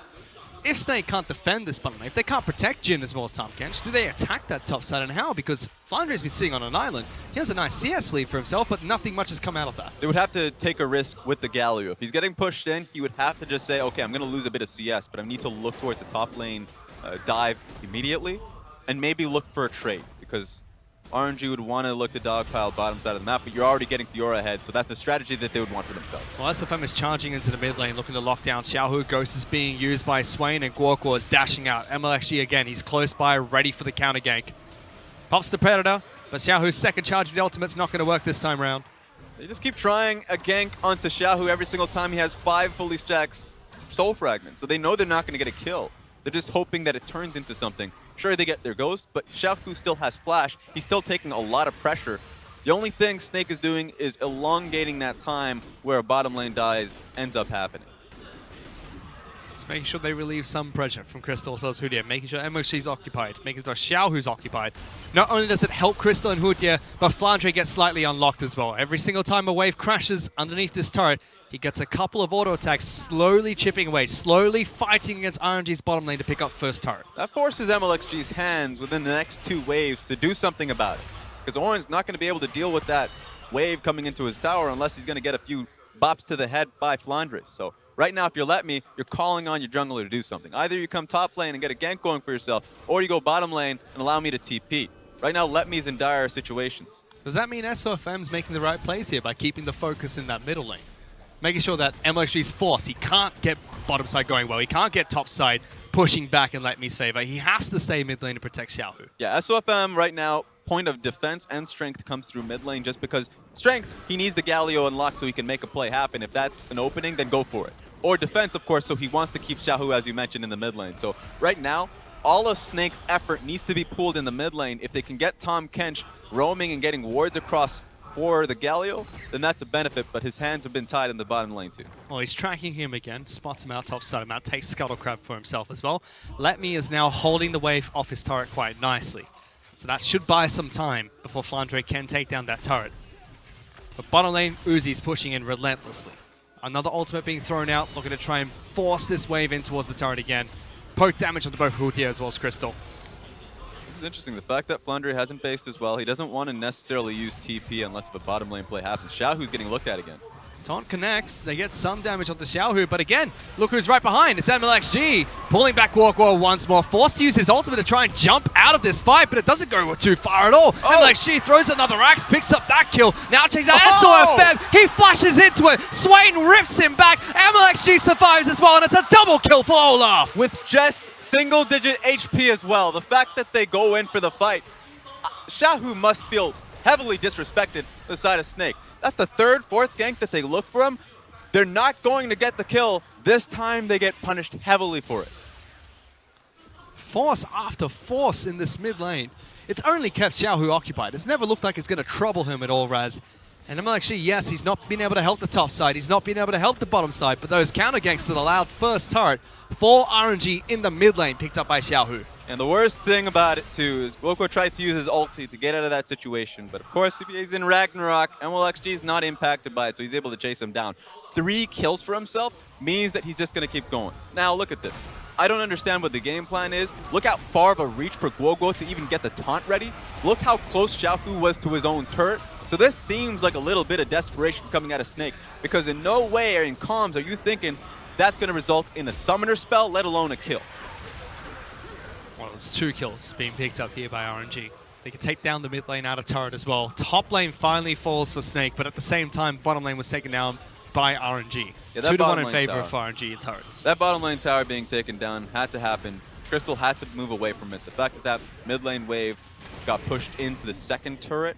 If Snake can't defend this bottom lane, if they can't protect Jin as well as Tahm Kench, do they attack that top side, and how? Because Flandre's been sitting on an island. He has a nice CS lead for himself, but nothing much has come out of that. They would have to take a risk with the Galio. If he's getting pushed in, he would have to just say, okay, I'm going to lose a bit of CS, but I need to look towards the top lane dive immediately, and maybe look for a trade, because RNG would want to look to dogpile bottom side of the map, but you're already getting Fiora ahead, so that's a strategy that they would want for themselves. Well, SFM is charging into the mid lane, looking to lock down Xiaohu. Ghost is being used by Swain, and Guoguo is dashing out. MLXG again, he's close by, ready for the counter gank. Pops the Predator, but Xiaohu's second charge of the ultimate's not going to work this time around. They just keep trying a gank onto Xiaohu every single time he has 5 fully stacked soul fragments, so they know they're not going to get a kill. They're just hoping that it turns into something. Sure, they get their ghost, but Xiaohu still has flash. He's still taking a lot of pressure. The only thing Snake is doing is elongating that time where a bottom lane dive ends up happening. It's making sure they relieve some pressure from Crystal as well as Hootia, making sure MLXG's occupied, making sure Xiaohu's occupied. Not only does it help Crystal and Hootia, but Flandre gets slightly unlocked as well. Every single time a wave crashes underneath this turret, he gets a couple of auto attacks, slowly chipping away, slowly fighting against RNG's bottom lane to pick up first turret. That forces MLXG's hands within the next 2 waves to do something about it. because Oran's not going to be able to deal with that wave coming into his tower unless he's going to get a few bops to the head by FLICKR. So right now, if you're Let Me, you're calling on your jungler to do something. Either you come top lane and get a gank going for yourself, or you go bottom lane and allow me to TP. Right now, Let Me's in dire situations. Does that mean SOFM's making the right plays here by keeping the focus in that middle lane? Making sure that MLXG's forced. He can't get bottom side going well. He can't get top side pushing back in Let Me's favor. He has to stay mid lane to protect Xiaohu. Yeah, SOFM right now, point of defense and strength comes through mid lane just because strength, he needs the Galio unlocked so he can make a play happen. If that's an opening, then go for it. Or defense, of course, so he wants to keep Xiaohu, as you mentioned, in the mid lane. So right now, all of Snake's effort needs to be pooled in the mid lane. If they can get Tahm Kench roaming and getting wards across for the Galio, then that's a benefit, but his hands have been tied in the bottom lane too. Well, he's tracking him again, spots him out top side him out, takes Scuttle Crab for himself as well. Let Me is now holding the wave off his turret quite nicely. So that should buy some time before FLICKR can take down that turret. But bottom lane, Uzi's pushing in relentlessly. Another ultimate being thrown out, looking to try and force this wave in towards the turret again. Poke damage onto both Hootia as well as Crystal. This is interesting. The fact that FLICKR hasn't based as well, he doesn't want to necessarily use TP unless if a bottom lane play happens. Xiaohu's getting looked at again. Taunt connects, they get some damage onto Xiaohu, but again, look who's right behind. It's MLXG pulling back Guoguo once more, forced to use his ultimate to try and jump out of this fight, but it doesn't go too far at all. MLXG throws another axe, picks up that kill, now checks out SOFM, he flashes into it, Swain rips him back, MLXG survives as well, and it's a double kill for Olaf. With just single-digit HP as well, the fact that they go in for the fight, Xiaohu must feel heavily disrespected on the side of Snake. That's the third, fourth gank that they look for him. They're not going to get the kill. This time they get punished heavily for it. Force after force in this mid lane. It's only kept Xiaohu occupied. It's never looked like it's going to trouble him at all, Raz. And MLXG, yes, he's not been able to help the top side. He's not been able to help the bottom side. But those counter ganks that allowed first turret for RNG in the mid lane picked up by Xiaohu. And the worst thing about it, too, is Woko tried to use his ulti to get out of that situation. But of course, if he's in Ragnarok, MLXG is not impacted by it, so he's able to chase him down. 3 kills for himself means that he's just going to keep going. Now, look at this. I don't understand what the game plan is. Look how far of a reach for Guoguo to even get the taunt ready. Look how close Xiaohu was to his own turret. So this seems like a little bit of desperation coming out of Snake, because in no way or in comms are you thinking that's going to result in a summoner spell, let alone a kill. Well, there's 2 kills being picked up here by RNG. They can take down the mid lane out of turret as well. Top lane finally falls for Snake, but at the same time, bottom lane was taken down by RNG. Yeah, 2-1 in favor of RNG and turrets. That bottom lane tower being taken down had to happen. Crystal had to move away from it. The fact that that mid lane wave got pushed into the second turret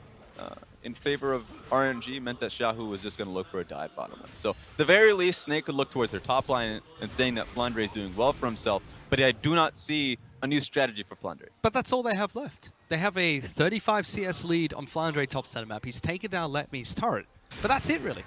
in favor of RNG meant that Xiaohu was just going to look for a dive bottom lane. So, at the very least, Snake could look towards their top line and saying that FLICKR is doing well for himself, but I do not see a new strategy for FLICKR. But that's all they have left. They have a 35 CS lead on FLICKR top center map. He's taken down Let Me's turret, but that's it really.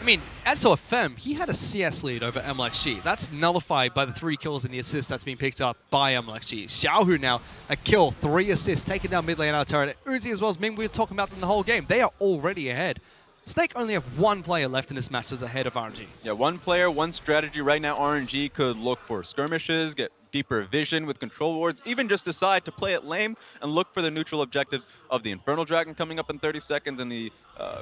I mean, SOFM, he had a CS lead over MLXG. That's nullified by the 3 kills and the assist that's been picked up by MLXG. Xiaohu now, a kill, 3 assists, taking down mid lane out of turret. Uzi as well as Ming, we were talking about them the whole game. They are already ahead. Snake only have 1 player left in this match that's ahead of RNG. Yeah, 1 player, 1 strategy. Right now, RNG could look for skirmishes, get deeper vision with control wards, even just decide to play it lame and look for the neutral objectives of the Infernal Dragon coming up in 30 seconds and the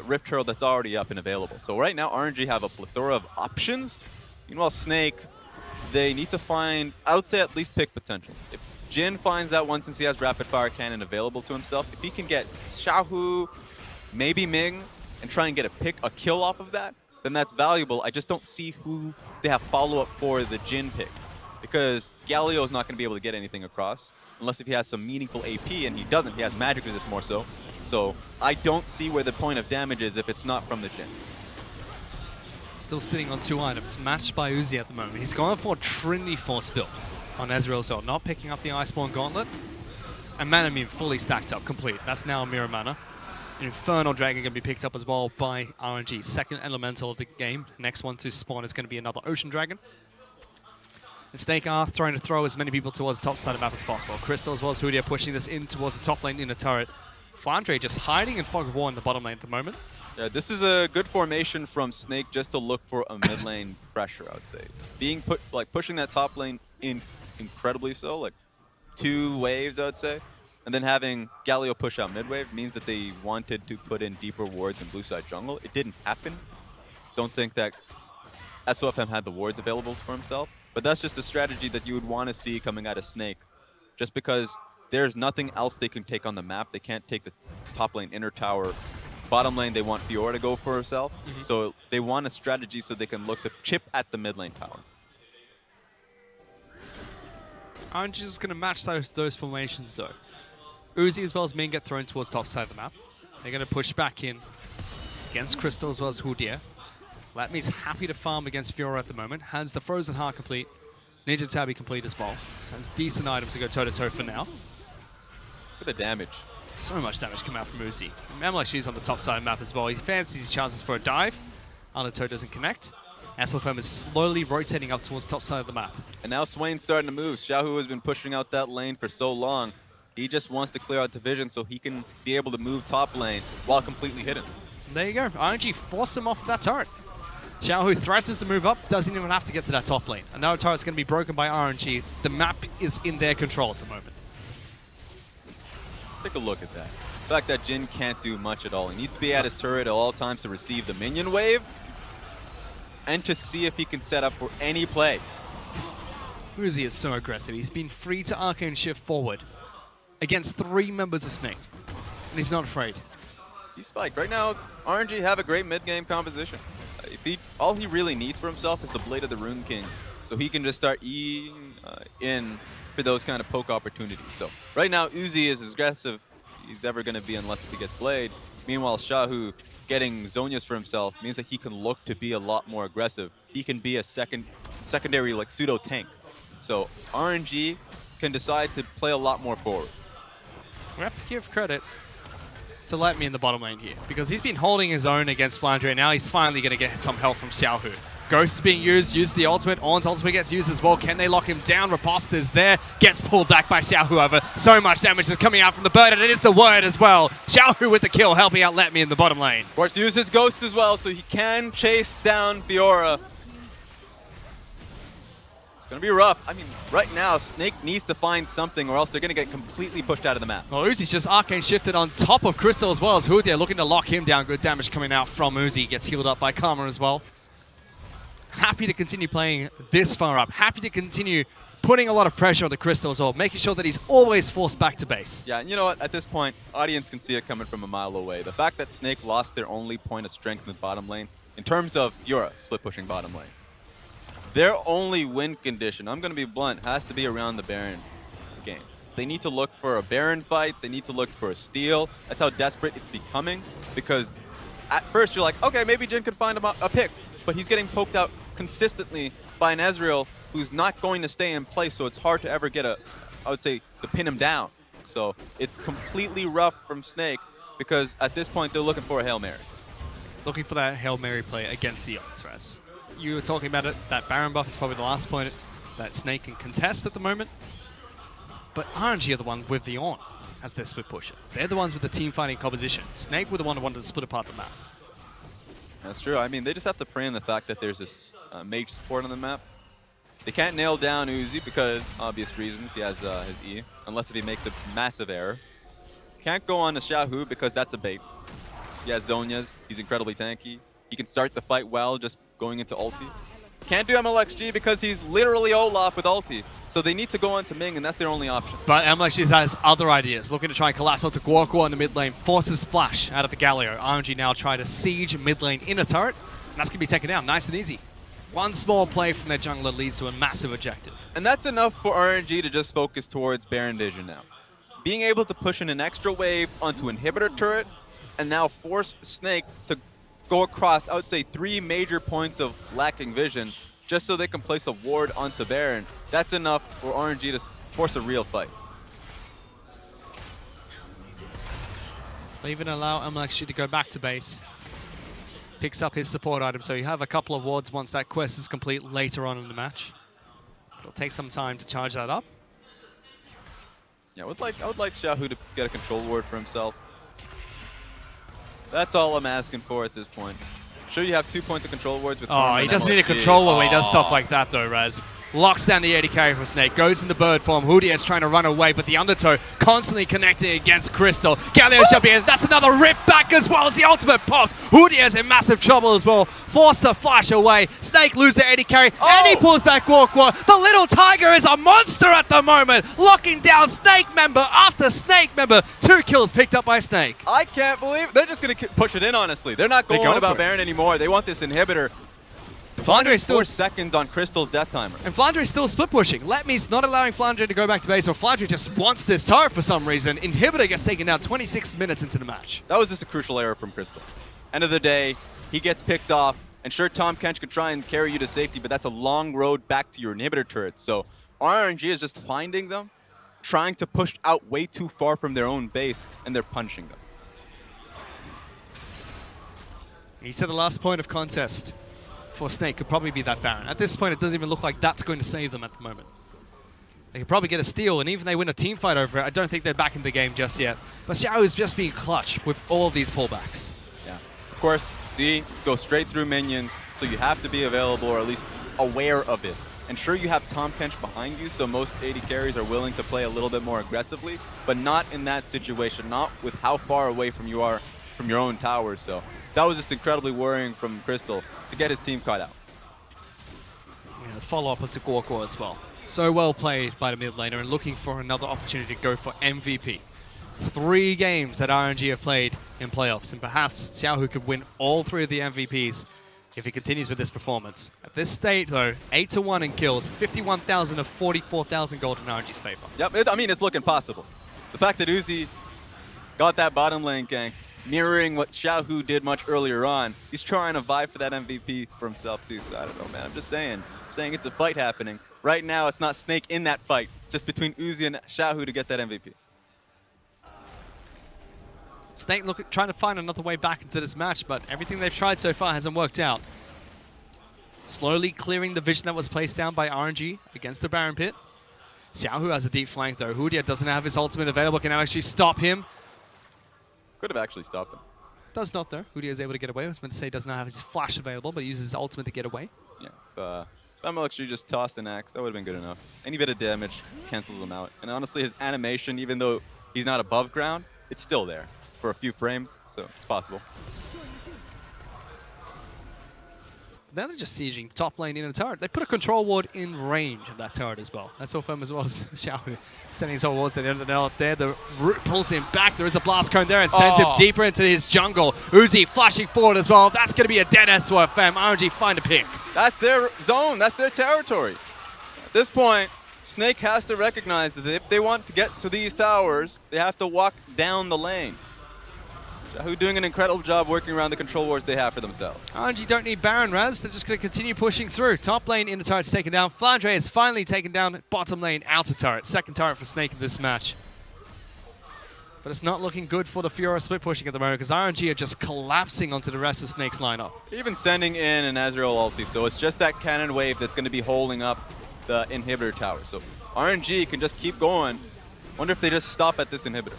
Rift Herald that's already up and available. So right now, RNG have a plethora of options. Meanwhile, Snake, they need to find, I would say, at least pick potential. If Jin finds that one, since he has Rapid Fire Cannon available to himself, if he can get Xiaohu, maybe Ming, and try and get a kill off of that, then that's valuable. I just don't see who they have follow-up for the Jin pick, because Galio is not going to be able to get anything across unless if he has some meaningful AP, and he doesn't. He has magic resist more so. So I don't see where the point of damage is if it's not from the Jin. Still sitting on 2 items, matched by Uzi at the moment. He's going for Trinity Force build on Ezreal as well, not picking up the Iceborne Gauntlet. And Mana Meme fully stacked up, complete. That's now a Mirror Mana. Infernal Dragon going to be picked up as well by RNG. Second elemental of the game. Next one to spawn is going to be another Ocean Dragon. And Snake are trying to throw as many people towards the top side of the map as possible. Crystal as well as Hootia pushing this in towards the top lane in the turret. FLICKR just hiding in Fog of War in the bottom lane at the moment. Yeah, this is a good formation from Snake just to look for a mid lane pressure, I would say. Being pushing that top lane in incredibly so, like 2 waves, I would say. And then having Galio push out mid-wave means that they wanted to put in deeper wards in blue side jungle. It didn't happen. Don't think that SOFM had the wards available for himself. But that's just a strategy that you would want to see coming out of Snake. Just because there's nothing else they can take on the map. They can't take the top lane inner tower. Bottom lane, they want Fiora to go for herself. So they want a strategy so they can look to chip at the mid lane tower. RNG is going to match those formations though. Uzi as well as Min get thrown towards top side of the map. They're going to push back in against Crystal as well as Hudia. Latmi's happy to farm against Fiora at the moment. Has the Frozen Heart complete. Ninja Tabi complete as well. So has decent items to go toe-to-toe for now. Look at the damage. So much damage coming out from Uzi. She's on the top side of the map as well. He fancies his chances for a dive. Undertow doesn't connect. SLFM is slowly rotating up towards top side of the map. And now Swain's starting to move. Xiaohu has been pushing out that lane for so long. He just wants to clear out the vision so he can be able to move top lane while completely hidden. There you go. RNG forced him off of that turret. Xiaohu threatens to move up, doesn't even have to get to that top lane. Another turret's going to be broken by RNG. The map is in their control at the moment. Take a look at that. The fact that Jin can't do much at all. He needs to be at his turret at all times to receive the minion wave and to see if he can set up for any play. Uzi is so aggressive. He's been free to Arcane Shift forward against 3 members of Snake. And he's not afraid. He's spiked. Right now, RNG have a great mid-game composition. All he really needs for himself is the Blade of the Rune King. So he can just start eating in for those kind of poke opportunities. So right now, Uzi is as aggressive he's ever going to be unless he gets Blade. Meanwhile, Xiaohu getting Zhonya's for himself means that he can look to be a lot more aggressive. He can be a secondary like pseudo tank. So RNG can decide to play a lot more forward. We have to give credit to Let Me in the bottom lane here, because he's been holding his own against Flandre, and now he's finally going to get some help from Xiaohu. Ghost is being used the ultimate. Ornn's ultimate gets used as well. Can they lock him down? Riposte is there. Gets pulled back by Xiaohu over. So much damage is coming out from the bird, and it is the word as well. Xiaohu with the kill, helping out Let Me in the bottom lane. Of course, use his Ghost as well, so he can chase down Fiora. It's going to be rough. I mean, right now, Snake needs to find something or else they're going to get completely pushed out of the map. Well, Uzi's just arcane shifted on top of Crystal as well as Hudia, looking to lock him down. Good damage coming out from Uzi. Gets healed up by Karma as well. Happy to continue playing this far up. Happy to continue putting a lot of pressure on the Crystal as well, making sure that he's always forced back to base. Yeah, and you know what? At this point, audience can see it coming from a mile away. The fact that Snake lost their only point of strength in the bottom lane, in terms of Fiora split pushing bottom lane, their only win condition, I'm going to be blunt, has to be around the Baron game. They need to look for a Baron fight. They need to look for a steal. That's how desperate it's becoming, because at first you're like, okay, maybe Jin could find him a pick, but he's getting poked out consistently by an Ezreal who's not going to stay in place, so it's hard to ever get I would say, to pin him down. So it's completely rough from Snake, because at this point they're looking for a Hail Mary. Looking for that Hail Mary play against the odds, Raz. You were talking about it, that Baron buff is probably the last point that Snake can contest at the moment. But RNG are the one with the Ornn as their split pusher. They're the ones with the team fighting composition. Snake were the one who wanted to split apart the map. That's true. I mean, they just have to pray on the fact that there's this mage support on the map. They can't nail down Uzi because, obvious reasons, he has his E, unless if he makes a massive error. Can't go on to Xiaohu because that's a bait. He has Zhonya's. He's incredibly tanky. He can start the fight well just going into ulti. Can't do MLXG because he's literally Olaf with ulti. So they need to go on to Ming, and that's their only option. But MLXG has other ideas, looking to try and collapse onto Guoguo in the mid lane, forces Flash out of the Galio. RNG now try to siege mid lane inner turret, and that's going to be taken down nice and easy. One small play from their jungler leads to a massive objective. And that's enough for RNG to just focus towards Baron Vision now. Being able to push in an extra wave onto inhibitor turret, and now force Snake to go across, I would say, 3 major points of lacking vision, just so they can place a ward onto Baron. That's enough for RNG to force a real fight. They even allow MLXG to go back to base. Picks up his support item, so you have a couple of wards once that quest is complete later on in the match. It'll take some time to charge that up. Yeah, I would like Xiaohu to get a control ward for himself. That's all I'm asking for at this point. Sure, you have 2 points of control wards with. Oh, he doesn't need a control ward when he does stuff like that, though, Raz. locks down the AD carry for Snake, goes into bird form. Hoodia is trying to run away, but the undertow constantly connecting against Crystal. Galio's jumping in. That's another rip back as well as the ultimate pops. Hoodia is in massive trouble as well. Forced to flash away. Snake loses the AD carry, and he pulls back Gorkwa. The little tiger is a monster at the moment, locking down Snake member after Snake member. 2 kills picked up by Snake. I can't believe they're just going to push it in, honestly. They're not going about Baron anymore. They want this inhibitor. Flandre still 4 seconds on Crystal's death timer. And Flandre still split pushing. Letme's not allowing Flandre to go back to base, or Flandre just wants this turret for some reason. Inhibitor gets taken down 26 minutes into the match. That was just a crucial error from Crystal. End of the day, he gets picked off. And sure, Tahm Kench could try and carry you to safety, but that's a long road back to your inhibitor turret. So RNG is just finding them, trying to push out way too far from their own base, and they're punching them. He said the last point of contest for Snake could probably be that Baron. At this point, it doesn't even look like that's going to save them at the moment. They could probably get a steal, and even they win a team fight over it, I don't think they're back in the game just yet. But Xiao is just being clutch with all of these pullbacks. Yeah. Of course, Z go straight through minions, so you have to be available or at least aware of it. And sure, you have Tahm Kench behind you, so most AD carries are willing to play a little bit more aggressively, but not in that situation, not with how far away from you are from your own tower. So that was just incredibly worrying from Crystal to get his team caught out. Yeah, follow-up onto Gorkor as well. So well played by the mid laner and looking for another opportunity to go for MVP. 3 games that RNG have played in playoffs, and perhaps Xiaohu could win all 3 of the MVPs if he continues with this performance. At this state, though, 8-1 in kills, 51,000 of 44,000 gold in RNG's favor. Yep, I mean, it's looking possible. The fact that Uzi got that bottom lane gank, mirroring what Xiaohu did much earlier on, he's trying to vie for that MVP for himself too, so I don't know, man. I'm just saying it's a fight happening. Right now, it's not Snake in that fight. It's just between Uzi and Xiaohu to get that MVP. Snake trying to find another way back into this match, but everything they've tried so far hasn't worked out. Slowly clearing the vision that was placed down by RNG against the Baron Pit. Xiaohu has a deep flank though. Hoodia doesn't have his ultimate available, can now actually stop him. Could have actually stopped him. Does not though. Hoodia is able to get away. I was meant to say does not have his flash available, but he uses his ultimate to get away. Yeah, I'm actually just tossed an axe. That would have been good enough. Any bit of damage cancels him out. And honestly, his animation, even though he's not above ground, it's still there for a few frames, so it's possible. Now they're just sieging top lane in a turret. They put a control ward in range of that turret as well. That's all firm as well as Xiao sending towards the end of the up there. The root pulls him back. There is a blast cone there and sends him deeper into his jungle. Uzi flashing forward as well. That's going to be a dead SWFM. RNG find a pick. That's their zone. That's their territory. At this point, Snake has to recognize that if they want to get to these towers, they have to walk down the lane. Who doing an incredible job working around the control wars they have for themselves. RNG don't need Baron Raz. They're just going to continue pushing through. Top lane inner turret's taken down. Flandre has finally taken down bottom lane outer turret. Second turret for Snake in this match. But it's not looking good for the Fiora split pushing at the moment because RNG are just collapsing onto the rest of Snake's lineup. Even sending in an Azrael ulti, so it's just that cannon wave that's going to be holding up the inhibitor tower. So RNG can just keep going. Wonder if they just stop at this inhibitor.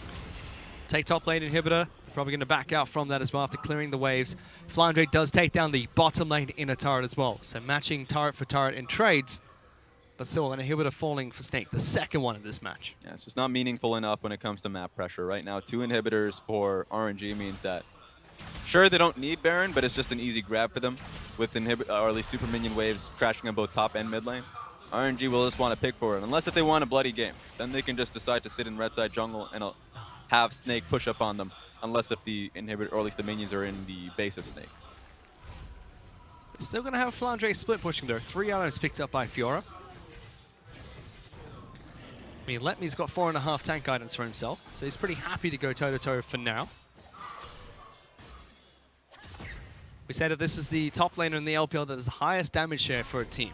Take top lane inhibitor. Probably going to back out from that as well after clearing the waves. Flandre does take down the bottom lane inner turret as well. So matching turret for turret in trades, but still an inhibitor falling for Snake, the second one in this match. Yeah, it's just not meaningful enough when it comes to map pressure. Right now, 2 inhibitors for RNG means that, sure, they don't need Baron, but it's just an easy grab for them with or at least super minion waves crashing on both top and mid lane. RNG will just want to pick for it, unless if they want a bloody game. Then they can just decide to sit in red side jungle and have Snake push up on them. Unless if the inhibitor, or at least the minions, are in the base of Snake. Still going to have Flandre split pushing though. 3 items picked up by Fiora. I mean, Letme's got 4.5 tank items for himself, so he's pretty happy to go toe-to-toe for now. We said that this is the top laner in the LPL that has the highest damage share for a team.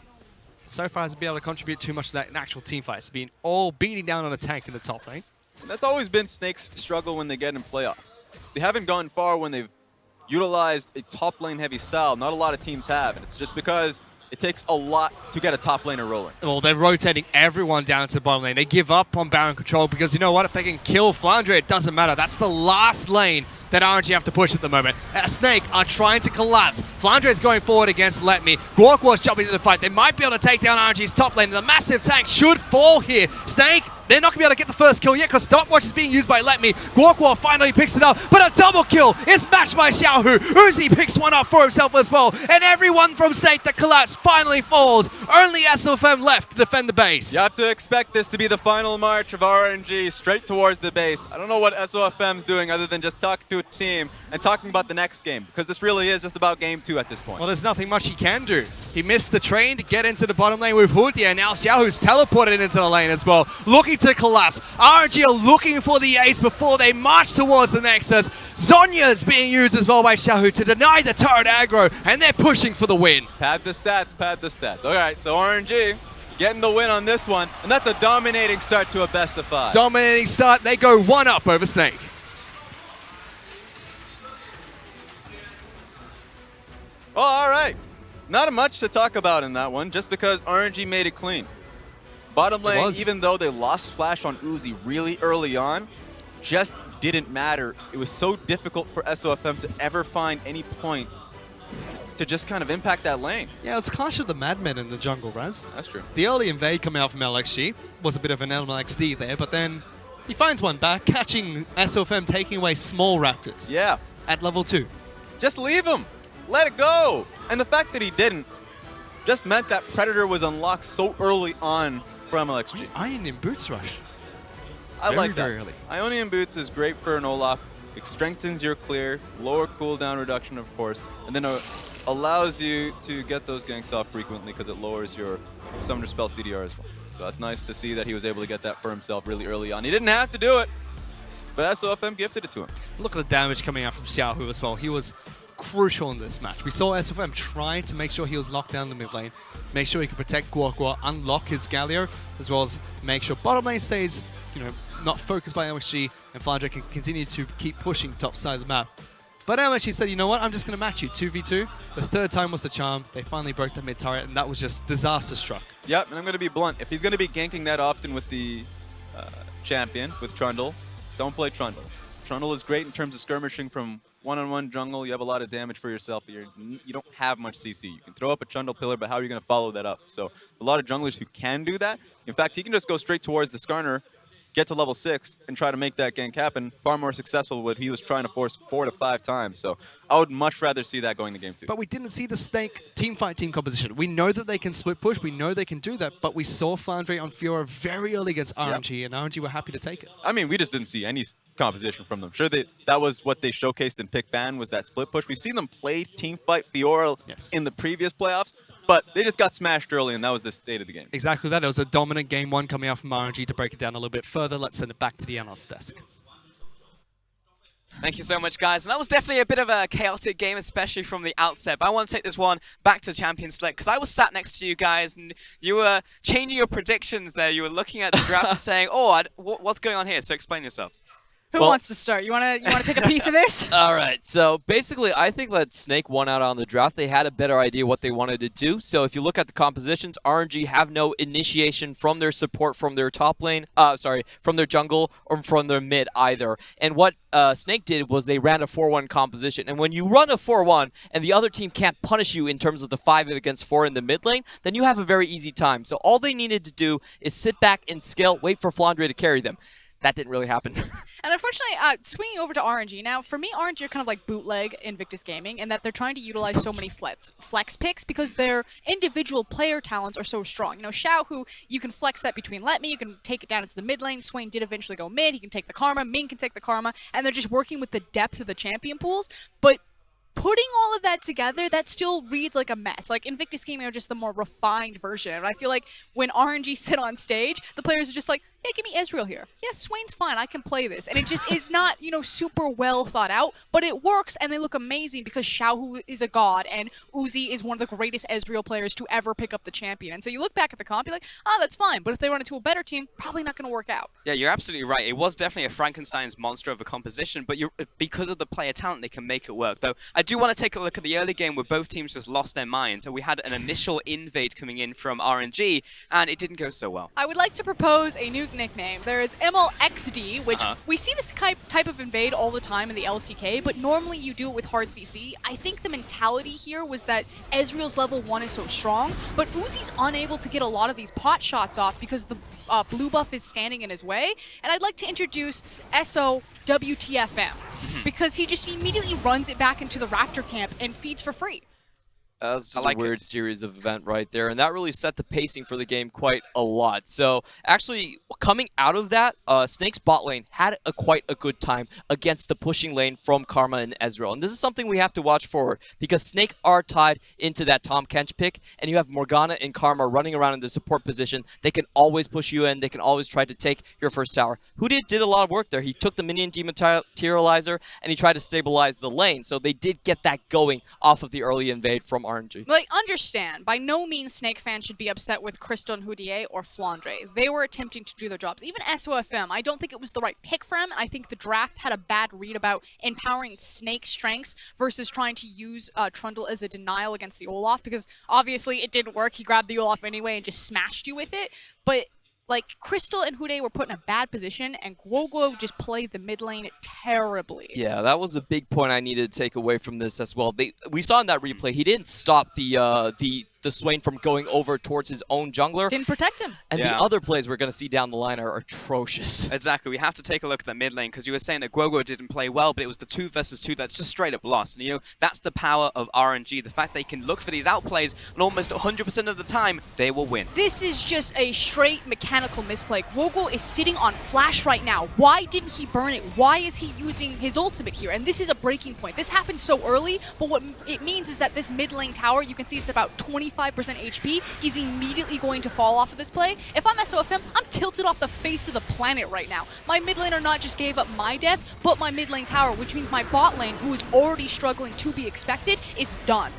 So far hasn't been able to contribute too much to that in actual team fights. It's been all beating down on a tank in the top lane. And that's always been Snake's struggle when they get in playoffs. They haven't gone far when they've utilized a top lane heavy style. Not a lot of teams have, and it's just because it takes a lot to get a top laner rolling. Well, they're rotating everyone down to the bottom lane. They give up on Baron control because you know what? If they can kill Flandre, it doesn't matter. That's the last lane that RNG have to push at the moment. Snake are trying to collapse. FLICKR is going forward against Let Me. Guorqua's jumping into the fight. They might be able to take down RNG's top lane. The massive tank should fall here. Snake, they're not going to be able to get the first kill yet because Stopwatch is being used by Let Me. Guorqua finally picks it up, but a double kill is matched by Xiaohu. Uzi picks one up for himself as well, and everyone from Snake that collapsed finally falls. Only SOFM left to defend the base. You have to expect this to be the final march of RNG straight towards the base. I don't know what SOFM's doing other than just talking to a team and talking about the next game, because this really is just about game 2 at this point. Well, there's nothing much he can do. He missed the train to get into the bottom lane with Hoodia, and now Xiaohu's teleported into the lane as well, looking to collapse. RNG are looking for the ace before they march towards the Nexus. Zonya's being used as well by Xiaohu to deny the turret aggro, and they're pushing for the win. Pad the stats, pad the stats. All right, so RNG getting the win on this one, and that's a dominating start to a best of 5. Dominating start, they go 1-up over Snake. Oh, all right. Not much to talk about in that one, just because RNG made it clean. Bottom lane, even though they lost Flash on Uzi really early on, just didn't matter. It was so difficult for SOFM to ever find any point to just kind of impact that lane. Yeah, it's Clash of the Madmen in the jungle, Raz. That's true. The early invade coming out from LXG was a bit of an LXD there, but then he finds one back, catching SOFM taking away small Raptors. Yeah. At level 2. Just leave him. Let it go. And the fact that he didn't just meant that Predator was unlocked so early on from LXG. Ionian Boots Rush. I like that. Very early. Ionian Boots is great for an Olaf. It strengthens your clear, lower cooldown reduction, of course, and then allows you to get those ganks off frequently because it lowers your Summoner Spell CDR as well. So that's nice to see that he was able to get that for himself really early on. He didn't have to do it, but SOFM gifted it to him. Look at the damage coming out from Xiaohu as well. He was crucial in this match. We saw SOFM trying to make sure he was locked down in the mid lane, make sure he could protect Guorqua, unlock his Galio, as well as make sure bottom lane stays, not focused by LXG, and FLICKR can continue to keep pushing top side of the map. But LXG said, you know what, I'm just going to match you 2v2. The third time was the charm. They finally broke the mid turret, and that was just disaster struck. Yep, and I'm going to be blunt. If he's going to be ganking that often with the champion, with Trundle, don't play Trundle. Trundle is great in terms of skirmishing from one-on-one jungle. You have a lot of damage for yourself, but you don't have much CC. You can throw up a Trundle pillar, but how are you going to follow that up? So a lot of junglers who can do that. In fact, he can just go straight towards the Skarner, get to level 6, and try to make that gank happen. Far more successful what he was trying to force 4 to 5 times. So I would much rather see that going to game 2. But we didn't see the Snake team composition. We know that they can split push. We know they can do that. But we saw FLICKR on Fiora very early against RNG, and RNG were happy to take it. I mean, we just didn't see any composition from them. Sure, that was what they showcased in Pick Ban, was that split push. We've seen them play teamfight Fiora in the previous playoffs, but they just got smashed early, and that was the state of the game. Exactly that. It was a dominant game 1 coming out from RNG. To break it down a little bit further, let's send it back to the analyst desk. Thank you so much, guys. And that was definitely a bit of a chaotic game, especially from the outset. But I want to take this one back to Champion Select, because I was sat next to you guys, and you were changing your predictions there. You were looking at the draft and saying, oh, what's going on here? So explain yourselves. Who wants to start? You want to take a piece of this? All right. So basically, I think that Snake won out on the draft. They had a better idea what they wanted to do. So if you look at the compositions, RNG have no initiation from their support from their top lane, from their jungle or from their mid either. And what Snake did was they ran a 4-1 composition. And when you run a 4-1 and the other team can't punish you in terms of the 5 against 4 in the mid lane, then you have a very easy time. So all they needed to do is sit back and scale, wait for FLICKR to carry them. That didn't really happen. And unfortunately, swinging over to RNG, now for me, RNG are kind of like bootleg Invictus Gaming in that they're trying to utilize so many flex picks because their individual player talents are so strong. You know, Xiaohu, you can flex that between Let Me, you can take it down into the mid lane. Swain did eventually go mid, he can take the Karma, Ming can take the Karma, and they're just working with the depth of the champion pools. But putting all of that together, that still reads like a mess. Like, Invictus Gaming are just the more refined version. And I feel like when RNG sit on stage, the players are just like, yeah, give me Ezreal here. Yeah, Swain's fine, I can play this. And it just is not, super well thought out, but it works and they look amazing because Xiaohu is a god and Uzi is one of the greatest Ezreal players to ever pick up the champion. And so you look back at the comp, you're like, oh, that's fine. But if they run into a better team, probably not going to work out. Yeah, you're absolutely right. It was definitely a Frankenstein's monster of a composition, but because of the player talent, they can make it work. Though I do want to take a look at the early game where both teams just lost their minds. So we had an initial invade coming in from RNG, and it didn't go so well. I would like to propose a new perfect nickname. There is MLXD, which we see this type of invade all the time in the LCK, but normally you do it with hard CC. I think the mentality here was that Ezreal's level 1 is so strong, but Uzi's unable to get a lot of these pot shots off because the blue buff is standing in his way. And I'd like to introduce SO WTFM, because he just immediately runs it back into the Raptor camp and feeds for free. That's just a weird series of event right there, and that really set the pacing for the game quite a lot. So actually, coming out of that, Snake's bot lane had quite a good time against the pushing lane from Karma and Ezreal. And this is something we have to watch forward, because Snake are tied into that Tahm Kench pick, and you have Morgana and Karma running around in the support position. They can always push you in. They can always try to take your first tower. Hoodie did a lot of work there. He took the minion dematerializer, and he tried to stabilize the lane. So they did get that going off of the early invade from RNG. Like, understand, by no means Snake fans should be upset with Crystal and Houdier or Flandre. They were attempting to do their jobs. Even SOFM, I don't think it was the right pick for him. I think the draft had a bad read about empowering Snake's strengths versus trying to use Trundle as a denial against the Olaf, because obviously it didn't work. He grabbed the Olaf anyway and just smashed you with it. But like, Crystal and Houdier were put in a bad position, and Guoguo just played the mid lane terribly. Yeah, that was a big point I needed to take away from this as well. We saw in that replay, he didn't stop the Swain from going over towards his own jungler. Didn't protect him. And the other plays we're going to see down the line are atrocious. Exactly. We have to take a look at the mid lane, because you were saying that Guoguo didn't play well, but it was the 2 versus 2 that's just straight up lost. And, you know, that's the power of RNG. The fact they can look for these outplays, and almost 100% of the time, they will win. This is just a straight mechanical misplay. Guoguo is sitting on flash right now. Why didn't he burn it? Why is he using his ultimate here? And this is a breaking point. This happened so early, but what it means is that this mid lane tower, you can see it's about 25% HP, is immediately going to fall off of this play. If I'm SOFM, I'm tilted off the face of the planet right now. My mid laner not just gave up my death, but my mid lane tower, which means my bot lane, who is already struggling to be expected, is done.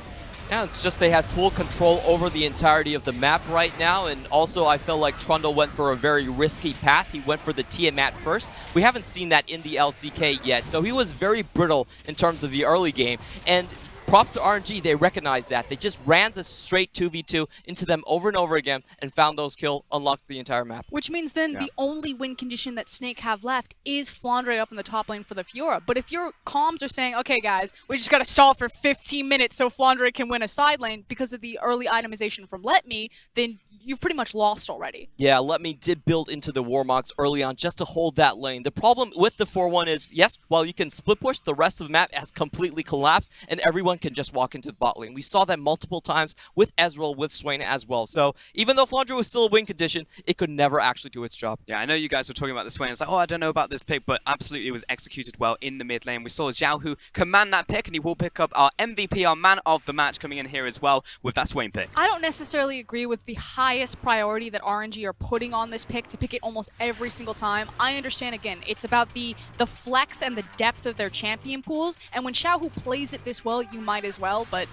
Yeah, it's just they had full control over the entirety of the map right now, and also I felt like Trundle went for a very risky path. He went for the Tiamat first. We haven't seen that in the LCK yet, so he was very brittle in terms of the early game, and props to RNG, they recognized that. They just ran the straight 2v2 into them over and over again and found those kills, unlocked the entire map. Which means then the only win condition that Snake have left is Flandre up in the top lane for the Fiora. But if your comms are saying, okay guys, we just gotta stall for 15 minutes so Flandre can win a side lane because of the early itemization from Let Me, then you've pretty much lost already. Yeah, Let Me did build into the Warmogs early on just to hold that lane. The problem with the 4-1 is, yes, while you can split push, the rest of the map has completely collapsed and everyone can just walk into the bot lane. We saw that multiple times with Ezreal, with Swain as well. So even though Flandre was still a win condition, it could never actually do its job. Yeah, I know you guys were talking about the Swain. It's like, oh, I don't know about this pick, but absolutely it was executed well in the mid lane. We saw Zhao Hu command that pick, and he will pick up our MVP, our man of the match, coming in here as well with that Swain pick. I don't necessarily agree with the highest priority that RNG are putting on this pick to pick it almost every single time. I understand, again, it's about the flex and the depth of their champion pools, and when Xiao Hu plays it this well, you might as well, but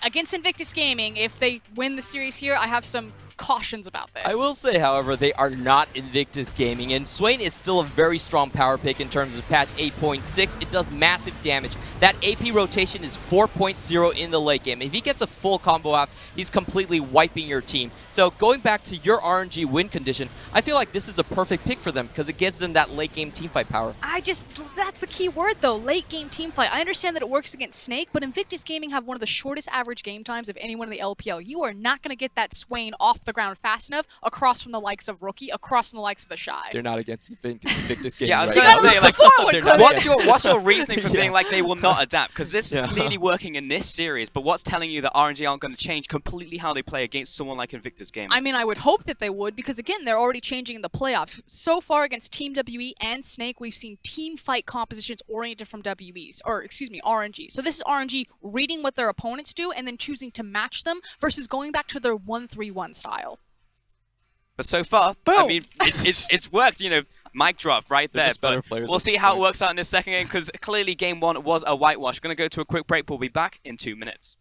against Invictus Gaming, if they win the series here, I have some cautions about this. I will say, however, they are not Invictus Gaming, and Swain is still a very strong power pick in terms of patch 8.6. It does massive damage. That AP rotation is 4.0 in the late game. If he gets a full combo out, he's completely wiping your team. So going back to your RNG win condition, I feel like this is a perfect pick for them because it gives them that late game teamfight power. That's the key word though, late game teamfight. I understand that it works against Snake, but Invictus Gaming have one of the shortest average game times of anyone in the LPL. You are not going to get that Swain off the ground fast enough across from the likes of Rookie, across from the likes of the Shy. They're not against Invictus Gaming. Yeah, I was going to say, like, what's your reasoning for being like they will not adapt? Because this is clearly working in this series, but what's telling you that RNG aren't going to change completely how they play against someone like Invictus Gaming? I mean, I would hope that they would, because again, they're already changing in the playoffs. So far against Team WE and Snake, we've seen team fight compositions oriented from WEs, or excuse me, RNG. So this is RNG reading what their opponents do and then choosing to match them versus going back to their 1-3-1 style. But so far, boom. I mean, it's worked, you know, mic drop right there. But we'll see how it works out in this second game, because clearly game one was a whitewash. We're going to go to a quick break. We'll be back in 2 minutes.